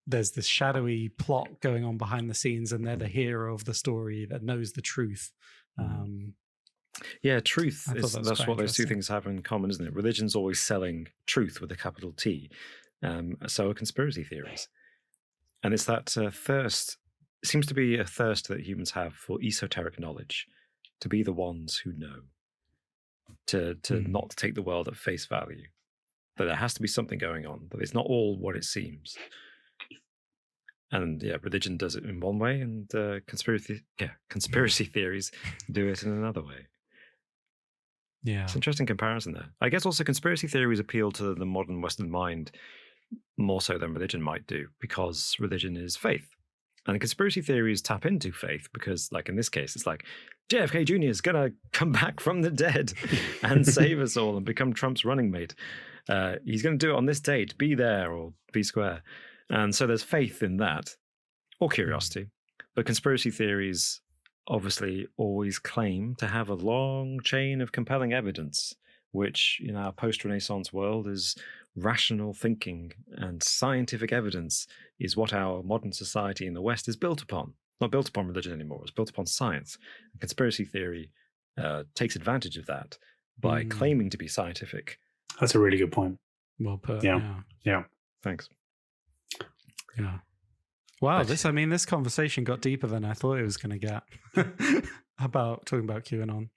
there's this shadowy plot going on behind the scenes and they're the hero of the story that knows the truth. Truth is, that's what those two things have in common, isn't it? Religion's always selling truth with a capital T. So are conspiracy theories. And it's that thirst, it seems to be a thirst that humans have for esoteric knowledge, to be the ones who know, to not take the world at face value, that there has to be something going on, that it's not all what it seems. And religion does it in one way, and conspiracy theories do it in another way. Yeah, it's an interesting comparison there. I guess also conspiracy theories appeal to the modern Western mind more so than religion might do, because religion is faith. And conspiracy theories tap into faith because, in this case, it's like JFK Jr. is going to come back from the dead and save us all and become Trump's running mate. He's going to do it on this date, be there or be square. And so there's faith in that, or curiosity. But conspiracy theories obviously always claim to have a long chain of compelling evidence, which in our post-Renaissance world is rational thinking, and scientific evidence is what our modern society in the West is built upon. Not built upon religion anymore, it's built upon science. And conspiracy theory takes advantage of that by claiming to be scientific. That's a really good point. Well put. Yeah. Thanks. Yeah. Wow, this conversation got deeper than I thought it was going to get. Talking about QAnon.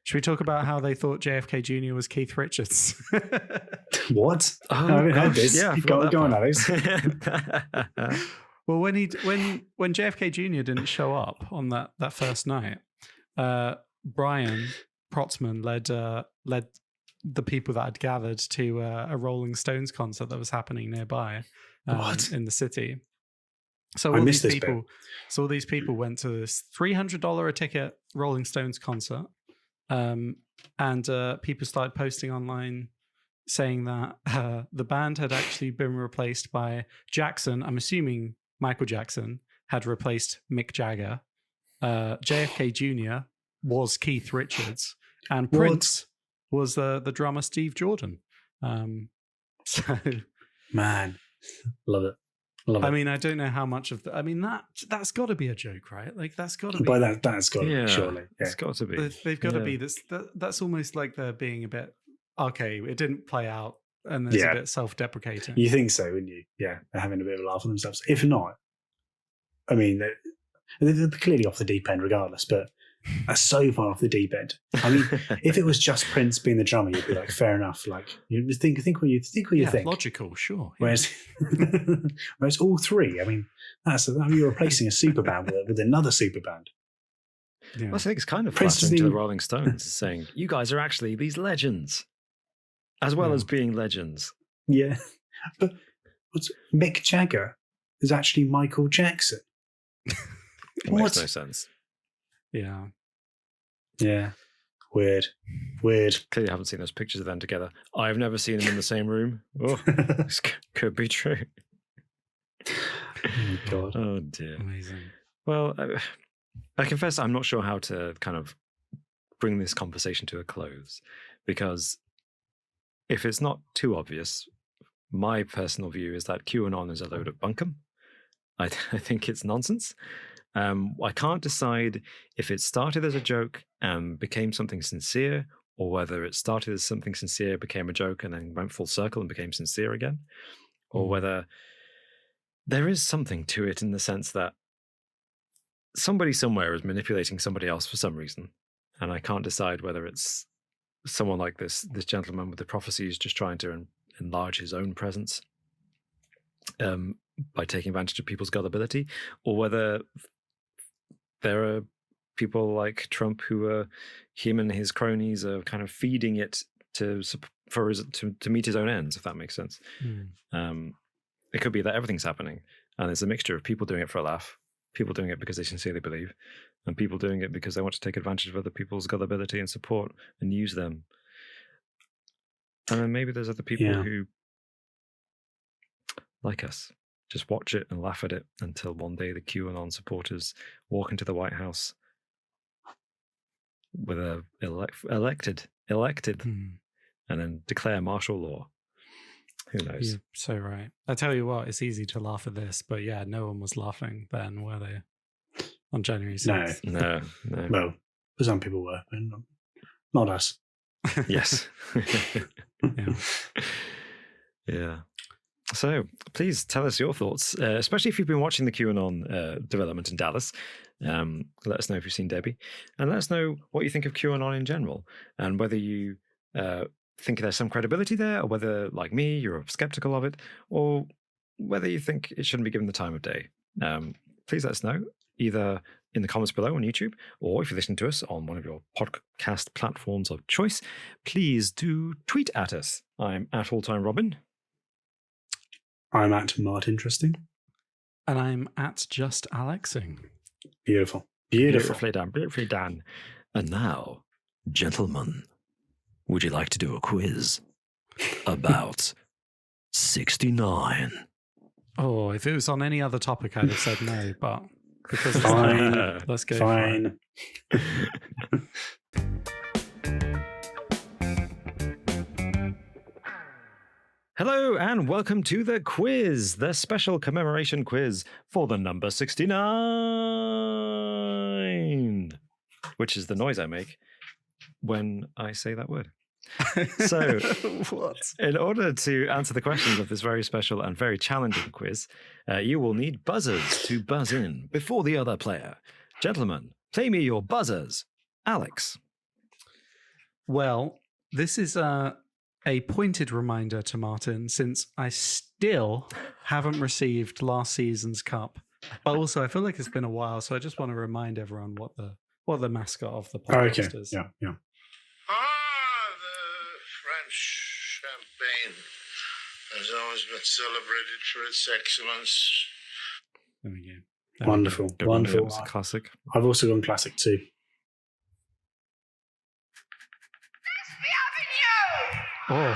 Should we talk about how they thought JFK Jr. was Keith Richards? What? Oh, I haven't heard this. Yeah, go on, Alex. Well, when JFK Jr. didn't show up on that first night, Brian Protzman led the people that had gathered to a Rolling Stones concert that was happening nearby in the city. So all these people went to this $300 a ticket Rolling Stones concert. And people started posting online saying that the band had actually been replaced by Jackson. I'm assuming Michael Jackson had replaced Mick Jagger. JFK Jr. was Keith Richards, and Prince was the drummer Steve Jordan. Man, love it. I mean, I don't know how much of that's got to be a joke, right? That's got to be. By that's got to be, surely. Yeah. It's got to be. They've got to be this. That's almost like they're being a bit, okay, it didn't play out, and there's a bit self-deprecating. You think so, wouldn't you? Yeah, they're having a bit of a laugh at themselves. If not, I mean, they're clearly off the deep end regardless, but That's so far off the deep end. I mean, if it was just Prince being the drummer, you'd be like, fair enough. Like, you just think what you think. Logical, sure. Yeah. Whereas all three, I mean, you're replacing a super band with another super band. Yeah. Well, I think it's kind of flattering to the Rolling Stones, saying, you guys are actually these legends, as well as being legends. Yeah. But Mick Jagger is actually Michael Jackson. It makes no sense. Yeah. Yeah. Weird. Clearly haven't seen those pictures of them together. I've never seen them in the same room. Oh, this could be true. Oh, God. Oh, dear. Amazing. Well, I confess I'm not sure how to kind of bring this conversation to a close, because if it's not too obvious, my personal view is that QAnon is a load of bunkum. I think it's nonsense. I can't decide if it started as a joke and became something sincere, or whether it started as something sincere, became a joke, and then went full circle and became sincere again, or whether there is something to it in the sense that somebody somewhere is manipulating somebody else for some reason, and I can't decide whether it's someone like this gentleman with the prophecies just trying to enlarge his own presence by taking advantage of people's gullibility, or whether there are people like Trump who are him and his cronies are kind of feeding it to meet his own ends, if that makes sense. It could be that everything's happening, and it's a mixture of people doing it for a laugh, people doing it because they sincerely believe, and people doing it because they want to take advantage of other people's gullibility and support and use them. And then maybe there's other people who, like us, just watch it and laugh at it until one day the QAnon supporters walk into the White House with a elected, and then declare martial law. Who knows? You're so right. I tell you what, it's easy to laugh at this, but yeah, no one was laughing then, were they? On January 6th. No. Well, some people were, but not us. Yes. Yeah. So please tell us your thoughts, especially if you've been watching the QAnon development in Dallas. Let us know if you've seen Debbie, and let us know what you think of QAnon in general, and whether you think there's some credibility there, or whether, like me, you're skeptical of it, or whether you think it shouldn't be given the time of day. Please let us know, either in the comments below on YouTube, or if you're listening to us on one of your podcast platforms of choice, please do tweet at us. I'm at AllTimeRobin. I'm at Martinteresting. And I'm at Just Alexing. Beautiful. Beautifully done. And now, gentlemen, would you like to do a quiz about 69? Oh, if it was on any other topic, I'd have said no, but because it's fine. Let's go. Fine. Hello and welcome to the quiz, the special commemoration quiz for the number 69, which is the noise I make when I say that word. So, in order to answer the questions of this very special and very challenging quiz, you will need buzzers to buzz in before the other player. Gentlemen, play me your buzzers. Alex. Well, this is a pointed reminder to Martin, since I still haven't received last season's cup. But also, I feel like it's been a while, so I just want to remind everyone what the mascot of the podcast is. Yeah. The French champagne has always been celebrated for its excellence. There we go. Wonderful. Wonderful. It's a classic. I've also gone classic too. Oh.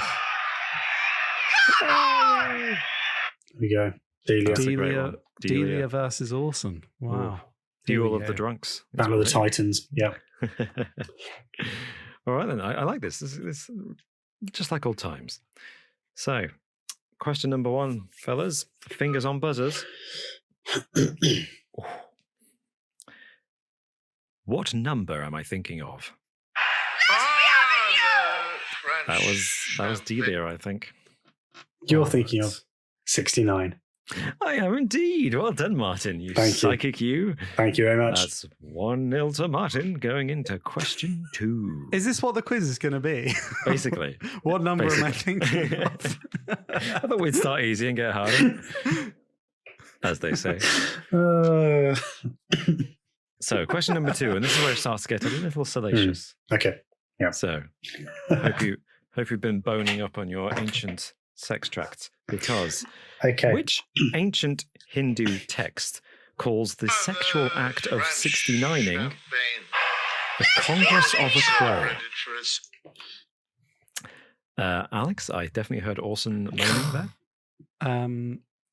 There we go. Delia versus Orson. Wow. Duel of the drunks. Battle of the Titans. Yeah. All right, then. I like this. This is just like old times. So, question number 1, fellas. Fingers on buzzers. What number am I thinking of? That was Delia, I think. You're thinking of 69. I am indeed. Well done, Martin. You Thank you. psychic you. Thank you very much. That's 1-0 to Martin going into question 2. Is this what the quiz is going to be? Basically. What number am I thinking of? I thought we'd start easy and get harder, as they say. So, question number 2, and this is where it starts to get a little salacious. Okay. Yeah. So, hope you've been boning up on your ancient sex tracts, because which ancient Hindu text calls the sexual act of 69ing the Congress of a Crow? Alex, I definitely heard Orson moaning there.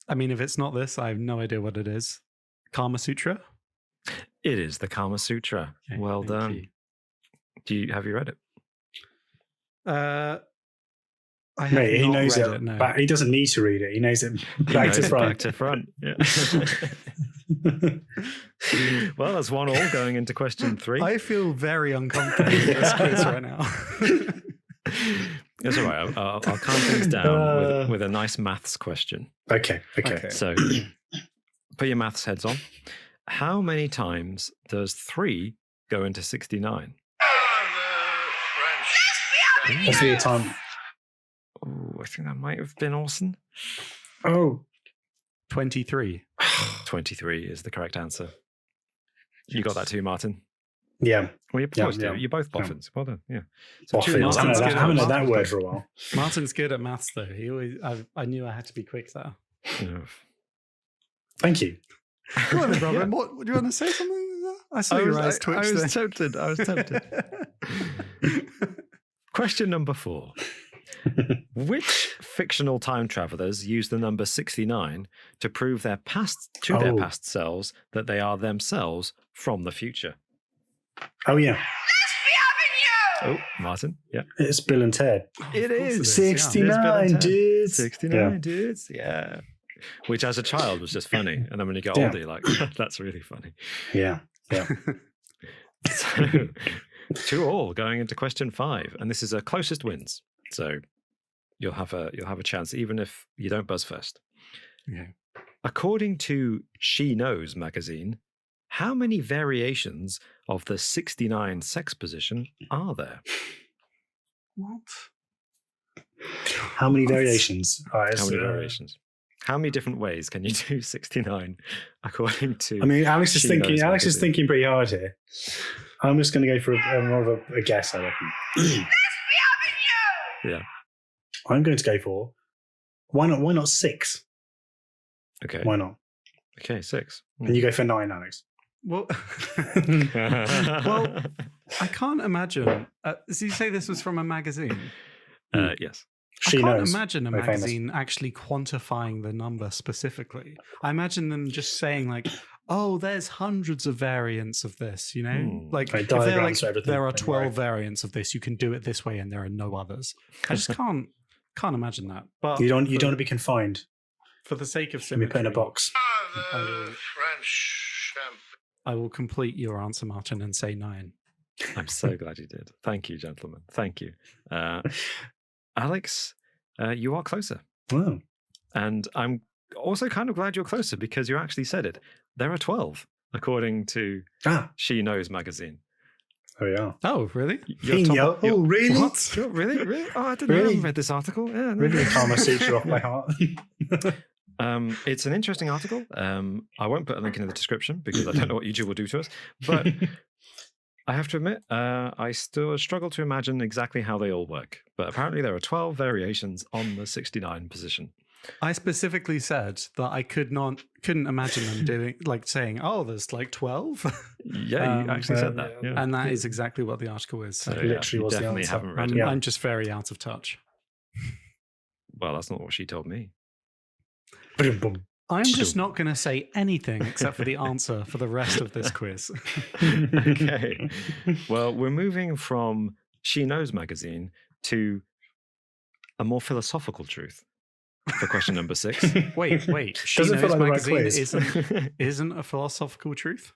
I mean, if it's not this, I have no idea what it is. Kama Sutra? It is the Kama Sutra. Okay, well done. Have you read it? Mate, he knows it. No. But he doesn't need to read it. He knows it back to front. Back to front. Yeah. Well, that's 1-1 going into question 3. I feel very uncomfortable with this quiz right now. It's all right. I'll calm things down with a nice maths question. Okay. So put your maths heads on. How many times does 3 go into 69? Let's be a time. Oh, I think that might have been Orson. Oh. 23. 23 is the correct answer. You got that too, Martin? Yeah. Well, you're close to it. You're both boffins. Well done. Yeah. So Boffins. I haven't heard that word for a while. Martin's good at maths, though. I knew I had to be quick there. Thank you. Go on then, Robin. What, do you want to say something? I saw your eyes twitch. I was tempted. Question number 4. Which fictional time travelers use the number 69 to prove their past selves that they are themselves from the future? Oh, yeah. Oh, Martin. Yeah. It's Bill and Ted. It is. 69 dudes. 69 dudes. Yeah. Which as a child was just funny. And then when you get older, you're like, that's really funny. Yeah. So 2-2 going into question 5. And this is a closest wins. So you'll have a chance, even if you don't buzz first. Okay. According to She Knows magazine, how many variations of the 69 sex position are there? What? How many variations? How many variations? How many different ways can you do 69 according to? I mean, Alex is thinking pretty hard here. I'm just going to go for more of a guess, I reckon. Yeah. I'm going to go for why not 6? Okay. Why not? Okay, 6. And you go for 9, Alex. Well, I can't imagine. So you say this was from a magazine? Yes. She I can't knows. imagine a magazine actually quantifying the number specifically. I imagine them just saying like, "Oh, there's hundreds of variants of this," you know, like if they're like, there are 12 variants of this. You can do it this way, and there are no others. I just can't imagine that. But you don't want to be confined. For the sake of Be symmetry, put in a box. I will complete your answer, Martin, and say 9. I'm so glad you did. Thank you, gentlemen. Thank you. Alex, you are closer. Oh. And I'm also kind of glad you're closer because you actually said it. There are 12, according to She Knows magazine. Oh, yeah. Oh, really? Really? What? Really? Oh, I didn't know. I haven't read this article. Yeah, no. Really? Kama Sutra off by heart. It's an interesting article. I won't put a link in the description because I don't know what YouTube will do to us. But I have to admit, I still struggle to imagine exactly how they all work. But apparently there are 12 variations on the 69 position. I specifically said that I couldn't imagine them doing saying, "Oh, there's like 12." Yeah, you actually said that. Yeah. And that is exactly what the article is. So literally was the answer. Haven't read it. I'm just very out of touch. Well, that's not what she told me. I'm just not going to say anything except for the answer for the rest of this quiz. Okay. Well, we're moving from She Knows magazine to a more philosophical truth for question number 6. Wait. She Doesn't Knows feel like magazine isn't a philosophical truth?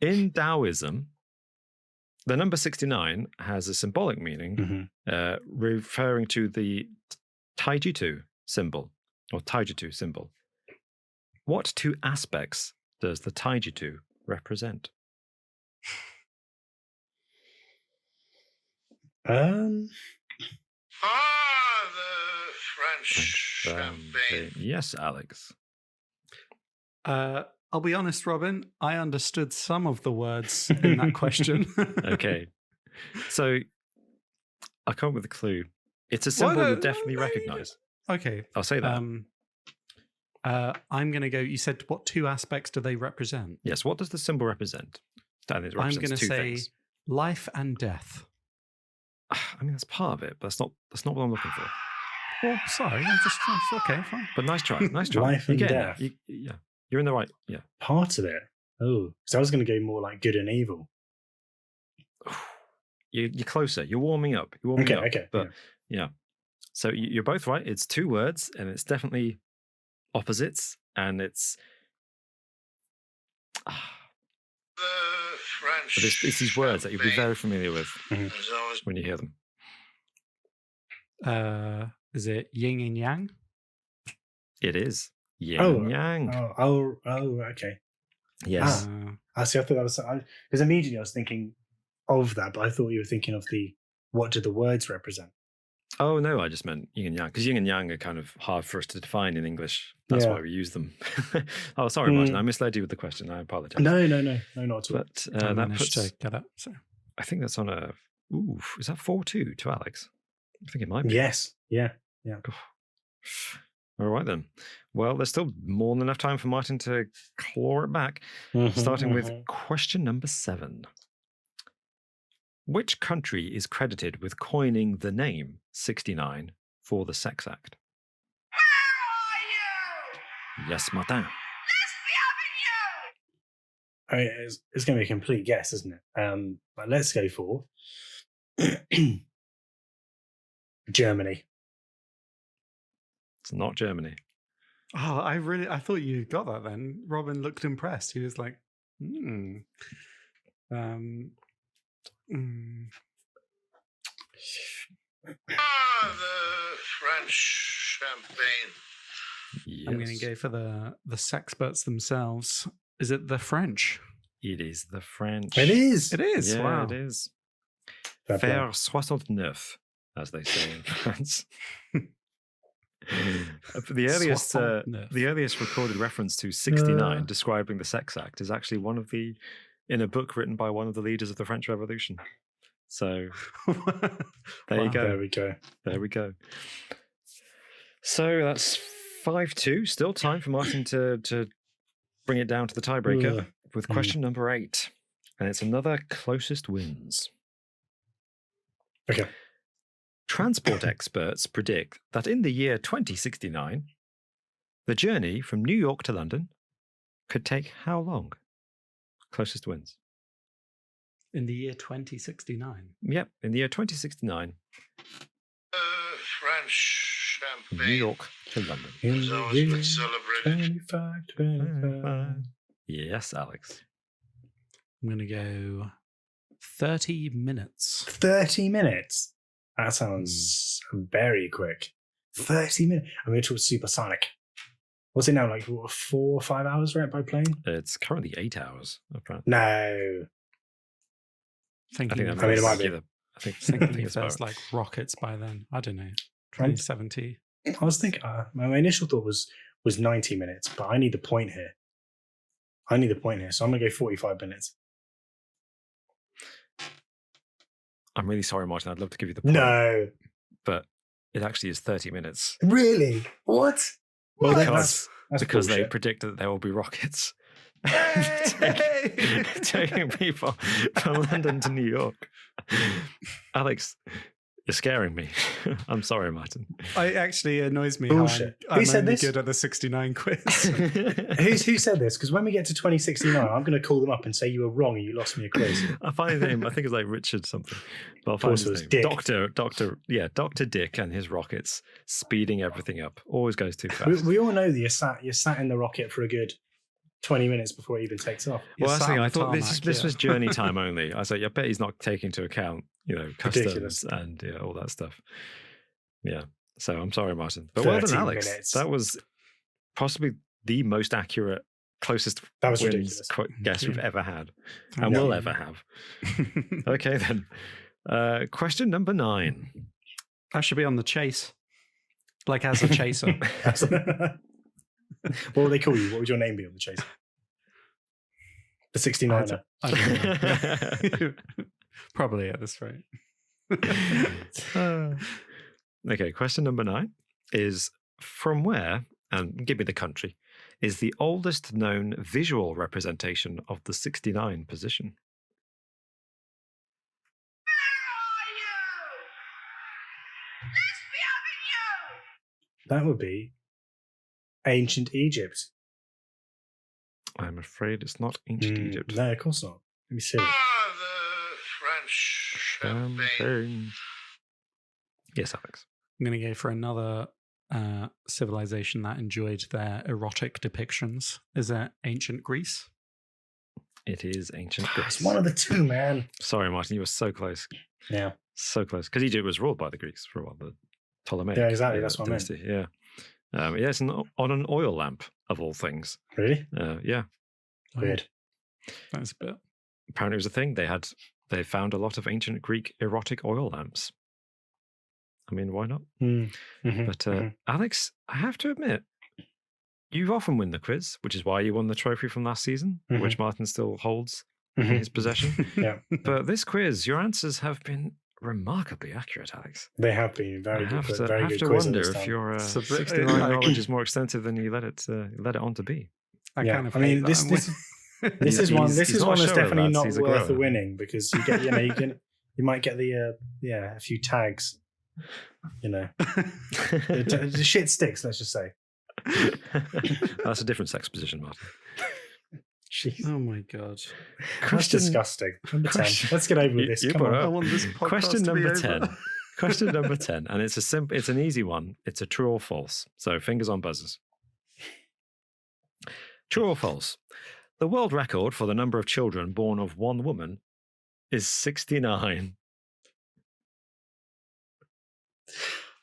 In Taoism, the number 69 has a symbolic meaning referring to the Taijitu symbol, or Taijitu symbol, what two aspects does the Taijitu represent? Um, the French champagne. Yes, Alex. I'll be honest, Robin. I understood some of the words in that question. Okay. So I come up with a clue. It's a symbol you'll definitely recognize. Okay. I'll say that. I'm going to go. You said what two aspects do they represent? Yes. What does the symbol represent? I'm going to say life and death. I mean, that's part of it, but that's not what I'm looking for. Oh, sorry. Okay, fine. But nice try. Nice try. Life and death. Yeah. You're in the right. Yeah. Part of it. Oh, so I was going to go more like good and evil. You're closer. You're warming up. Okay. But yeah. So you're both right. It's two words, and it's definitely opposites, and it's. The French. But it's these words that you'll be very familiar with Mm-hmm. when you hear them. Is it yin and yang? It is yin and yang. Oh, okay. Yes. I see. I thought that was because immediately I was thinking of that, but I thought you were thinking of what do the words represent? Oh no, I just meant yin and yang because yin and yang are kind of hard for us to define in English. That's why we use them. Oh, sorry, Martin. I misled you with the question. I apologize. No, not at all. But I that puts. to get it. So. I think that's on a. Ooh, is that 4-2 to Alex? I think it might be. Yes. Yeah. All right then. Well, there's still more than enough time for Martin to claw it back. Starting with question number 7. Which country is credited with coining the name 69 for the Sex Act? Where are you? Yes, Martin. It's going to be a complete guess, isn't it? But let's go for Germany. It's not Germany. Oh, I thought you got that then. Robin looked impressed. He was like, The French champagne. Yes. I'm going to go for the sexperts themselves. Is it the French? It is the French. It is. It is. Yeah, Wow. it is. Fair play. Faire 69, as they say in France. The earliest recorded reference to 69 describing the Sex Act is actually in a book written by one of the leaders of the French Revolution. So there you go. There we go. So that's 5-2. Still time for Martin to bring it down to the tiebreaker with question number 8. And it's another closest wins. Okay. Transport experts predict that in the year 2069, the journey from New York to London could take how long? Closest wins. In the year 2069. Yep, in the year 2069. French champagne. New York to London. Has always been celebrated. 25. Yes, Alex. I'm going to go 30 minutes. 30 minutes? That sounds very quick. 30 minutes? I'm going to talk supersonic. What's it now, like 4 or 5 hours, right, by plane? It's currently 8 hours. Apparently. No. Thinking it might be. if there's like rockets by then. I don't know. 2070. I was thinking, my initial thought was 90 minutes, but I need the point here. So I'm going to go 45 minutes. I'm really sorry, Martin. I'd love to give you the point. No. But it actually is 30 minutes. Really? What? Well, Because bullshit. they predicted that there will be rockets taking people from London to New York. Alex, you're scaring me. I'm sorry, Martin. It actually annoys me Bullshit. how I'm Who said only this? good at the 69 quiz. Who said this? Because when we get to 2069, I'm going to call them up and say you were wrong and you lost me a quiz. I find his name. I think it's like Richard something. But I'll find his name. Dick. Dr. Dick and his rockets speeding everything up. Always goes too fast. We all know that you're sat in the rocket for a good 20 minutes before it even takes off. Well, that's the thing. I thought tarmac, this was journey time only. I was like, I bet he's not taking into account, customs Ridiculous. and all that stuff. Yeah. So I'm sorry, Martin. But well done, 13 Alex. minutes. That was possibly the most accurate, closest That was wins ridiculous. guess we've ever had Thank and will you. ever have. Okay, then. Question number 9. I should be on the chase, like as a chaser. What will they call you? What would your name be on the chase? The 69er. I don't know. Probably at this rate. Okay, question number 9 is from where, and give me the country, is the oldest known visual representation of the 69 position? That would be ancient Egypt. I'm afraid it's not ancient Egypt. No, of course not. Let me see. The French champagne. Yes, Alex. I'm going to go for another civilization that enjoyed their erotic depictions. Is that ancient Greece? It is ancient It's Greece. one of the two, man. Sorry, Martin, you were so close. Yeah. So close. Because Egypt was ruled by the Greeks for a while, the Ptolemaic. Yeah, exactly. That's what I meant. dynasty. Yeah. Yeah, it's on an oil lamp, of all things. Really? Yeah. Weird. That's a bit. Apparently it was a thing. They found a lot of ancient Greek erotic oil lamps. I mean, why not? Mm-hmm. But Alex, I have to admit, you often win the quiz, which is why you won the trophy from last season, which Martin still holds in his possession. Yeah. But this quiz, your answers have been remarkably accurate, Alex. They have been very I good. have to, very I have good to quiz wonder this if time. your It's a bit 69 like- knowledge is more extensive than you let it on to be. I kind of. I mean, hate this that. this is one. This he's is not one a that's shower, definitely lads, not he's a worth the grower. winning because you get, you might get the a few tags. The shit sticks. Let's just say. That's a different sex position, Martin. Jeez. Oh my god! That's disgusting. Number 10. Let's get over with this. You Come brought on. up I want this podcast Question to be number over. 10. Question number 10. And it's an easy one. It's a true or false. So fingers on buzzers. True or false? The world record for the number of children born of one woman is 69.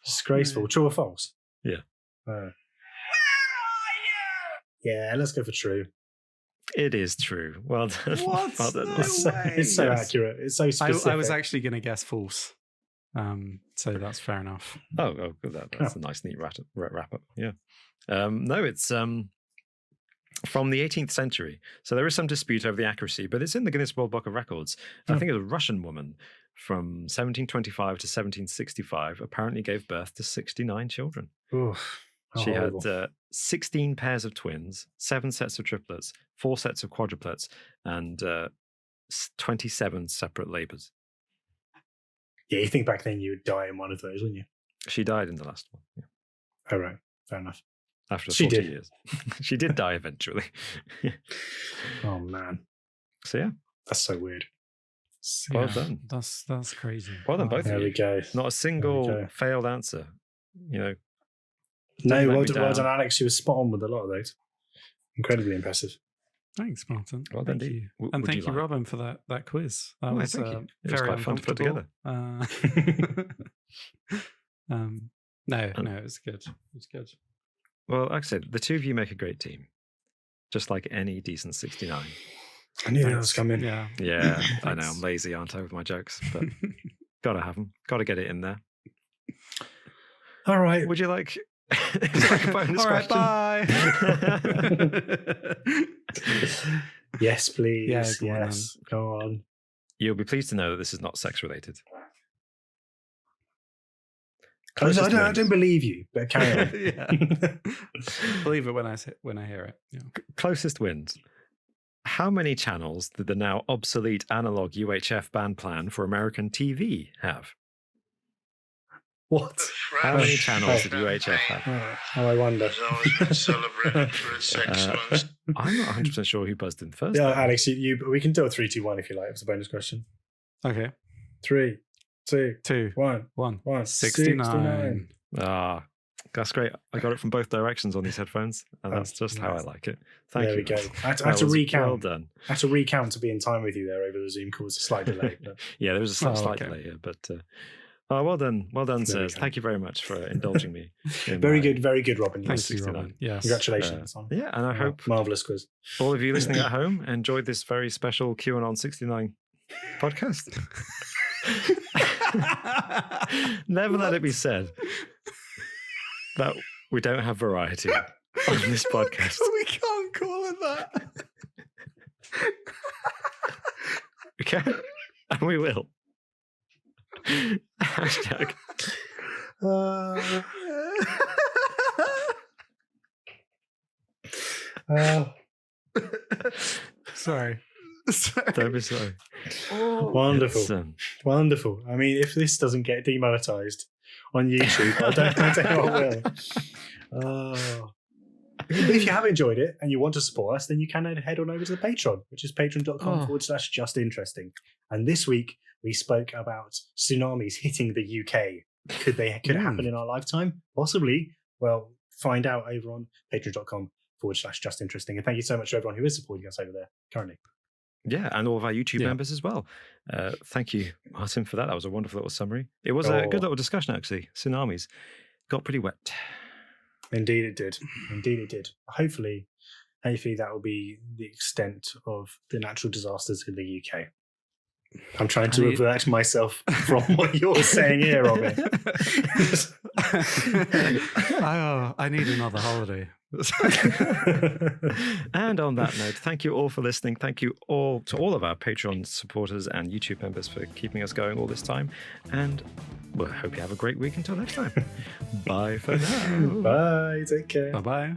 Disgraceful. True or false? Yeah. Yeah, let's go for true. It is true. Well done. What? Well done. No It's so Yes. accurate. It's so specific. I was actually going to guess false. So that's fair enough. Oh, good. That's a nice, neat wrap up. Yeah. No, it's from the 18th century. So there is some dispute over the accuracy, but it's in the Guinness World Book of Records. I think it was a Russian woman from 1725 to 1765 apparently gave birth to 69 children. Oof, how She horrible. had 16 pairs of twins, 7 sets of triplets, 4 sets of quadruplets, and 27 separate labours. Yeah, you think back then you would die in one of those, wouldn't you? She died in the last one. Yeah. Oh, right. Fair enough. After She 40 did. years. She did die eventually. Oh, man. So yeah, That's so weird. well done. That's crazy. Well done, both There of we you. go. Not a single go. failed answer. You know, No, Don't let well me done, down. Alex. You were spot on with a lot of those. Incredibly impressive. Thanks, Martin. Well done, thank indeed. you. Would And you thank you, like- Robin, for that quiz. That Oh, was thank you. It was very quite fun to put uncomfortable. No, it was good. It was good. well, like I said, the two of you make a great team. Just like any decent 69. I knew that Thanks. was coming. Yeah. Yeah, I know. Thanks. I'm lazy, aren't I, with my jokes? But gotta have them. Gotta get it in there. All right. Would you like, is like a bonus All right, question? bye. Yes, please. Yeah, go on yes. Go on. You'll be pleased to know that this is not sex related. I don't believe you, but carry on. Yeah. Believe it when I hear it. Yeah. Closest wins. How many channels did the now obsolete analog UHF band plan for American TV have? What? The How many French channels did champagne UHF have? Oh, I wonder. has always been celebrated for its excellence. I'm not 100% sure who buzzed in first. Yeah, though. Alex, we can do a 3, 2, 1 if you like. It's a bonus question. Okay. 3, 2, 2, 1, 1. 1. 69. Ah, that's great. I got it from both directions on these headphones, and Oh, that's just how I nice. like it. Thank There you. we go. I had That to was recount. Well done. I had to recount to be in time with you there over the Zoom call. It's a slight delay. But Yeah, there was a slight okay. delay here, but Oh, well done, sirs. Thank you very much for indulging me. Very good, Robin. Thank you, Robin. Yes. Congratulations. Yeah, and I hope marvelous quiz. All of you listening at home enjoyed this very special QAnon 69 podcast. Never let it be said that we don't have variety on this podcast. We can't call it that. We can, and we will. Hashtag. Sorry. Don't be sorry. Wonderful. Wonderful. I mean, if this doesn't get demonetized on YouTube, I don't know what will. If you have enjoyed it and you want to support us, then you can head on over to the Patreon, which is patreon.com/justinteresting. And this week we spoke about tsunamis hitting the UK. Could it happen in our lifetime? Possibly. Well, find out over on patreon.com/justinteresting. And thank you so much to everyone who is supporting us over there currently. Yeah, and all of our YouTube members as well. Thank you, Martin, for that. That was a wonderful little summary. It was a good little discussion, actually. Tsunamis got pretty wet. Indeed it did. Hopefully that will be the extent of the natural disasters in the UK. I'm trying to revert myself from what you're saying here, Robin. I need another holiday. And on that note, thank you all for listening. Thank you all to all of our Patreon supporters and YouTube members for keeping us going all this time. And we'll hope you have a great week until next time. Bye for now. Bye. Take care. Bye-bye.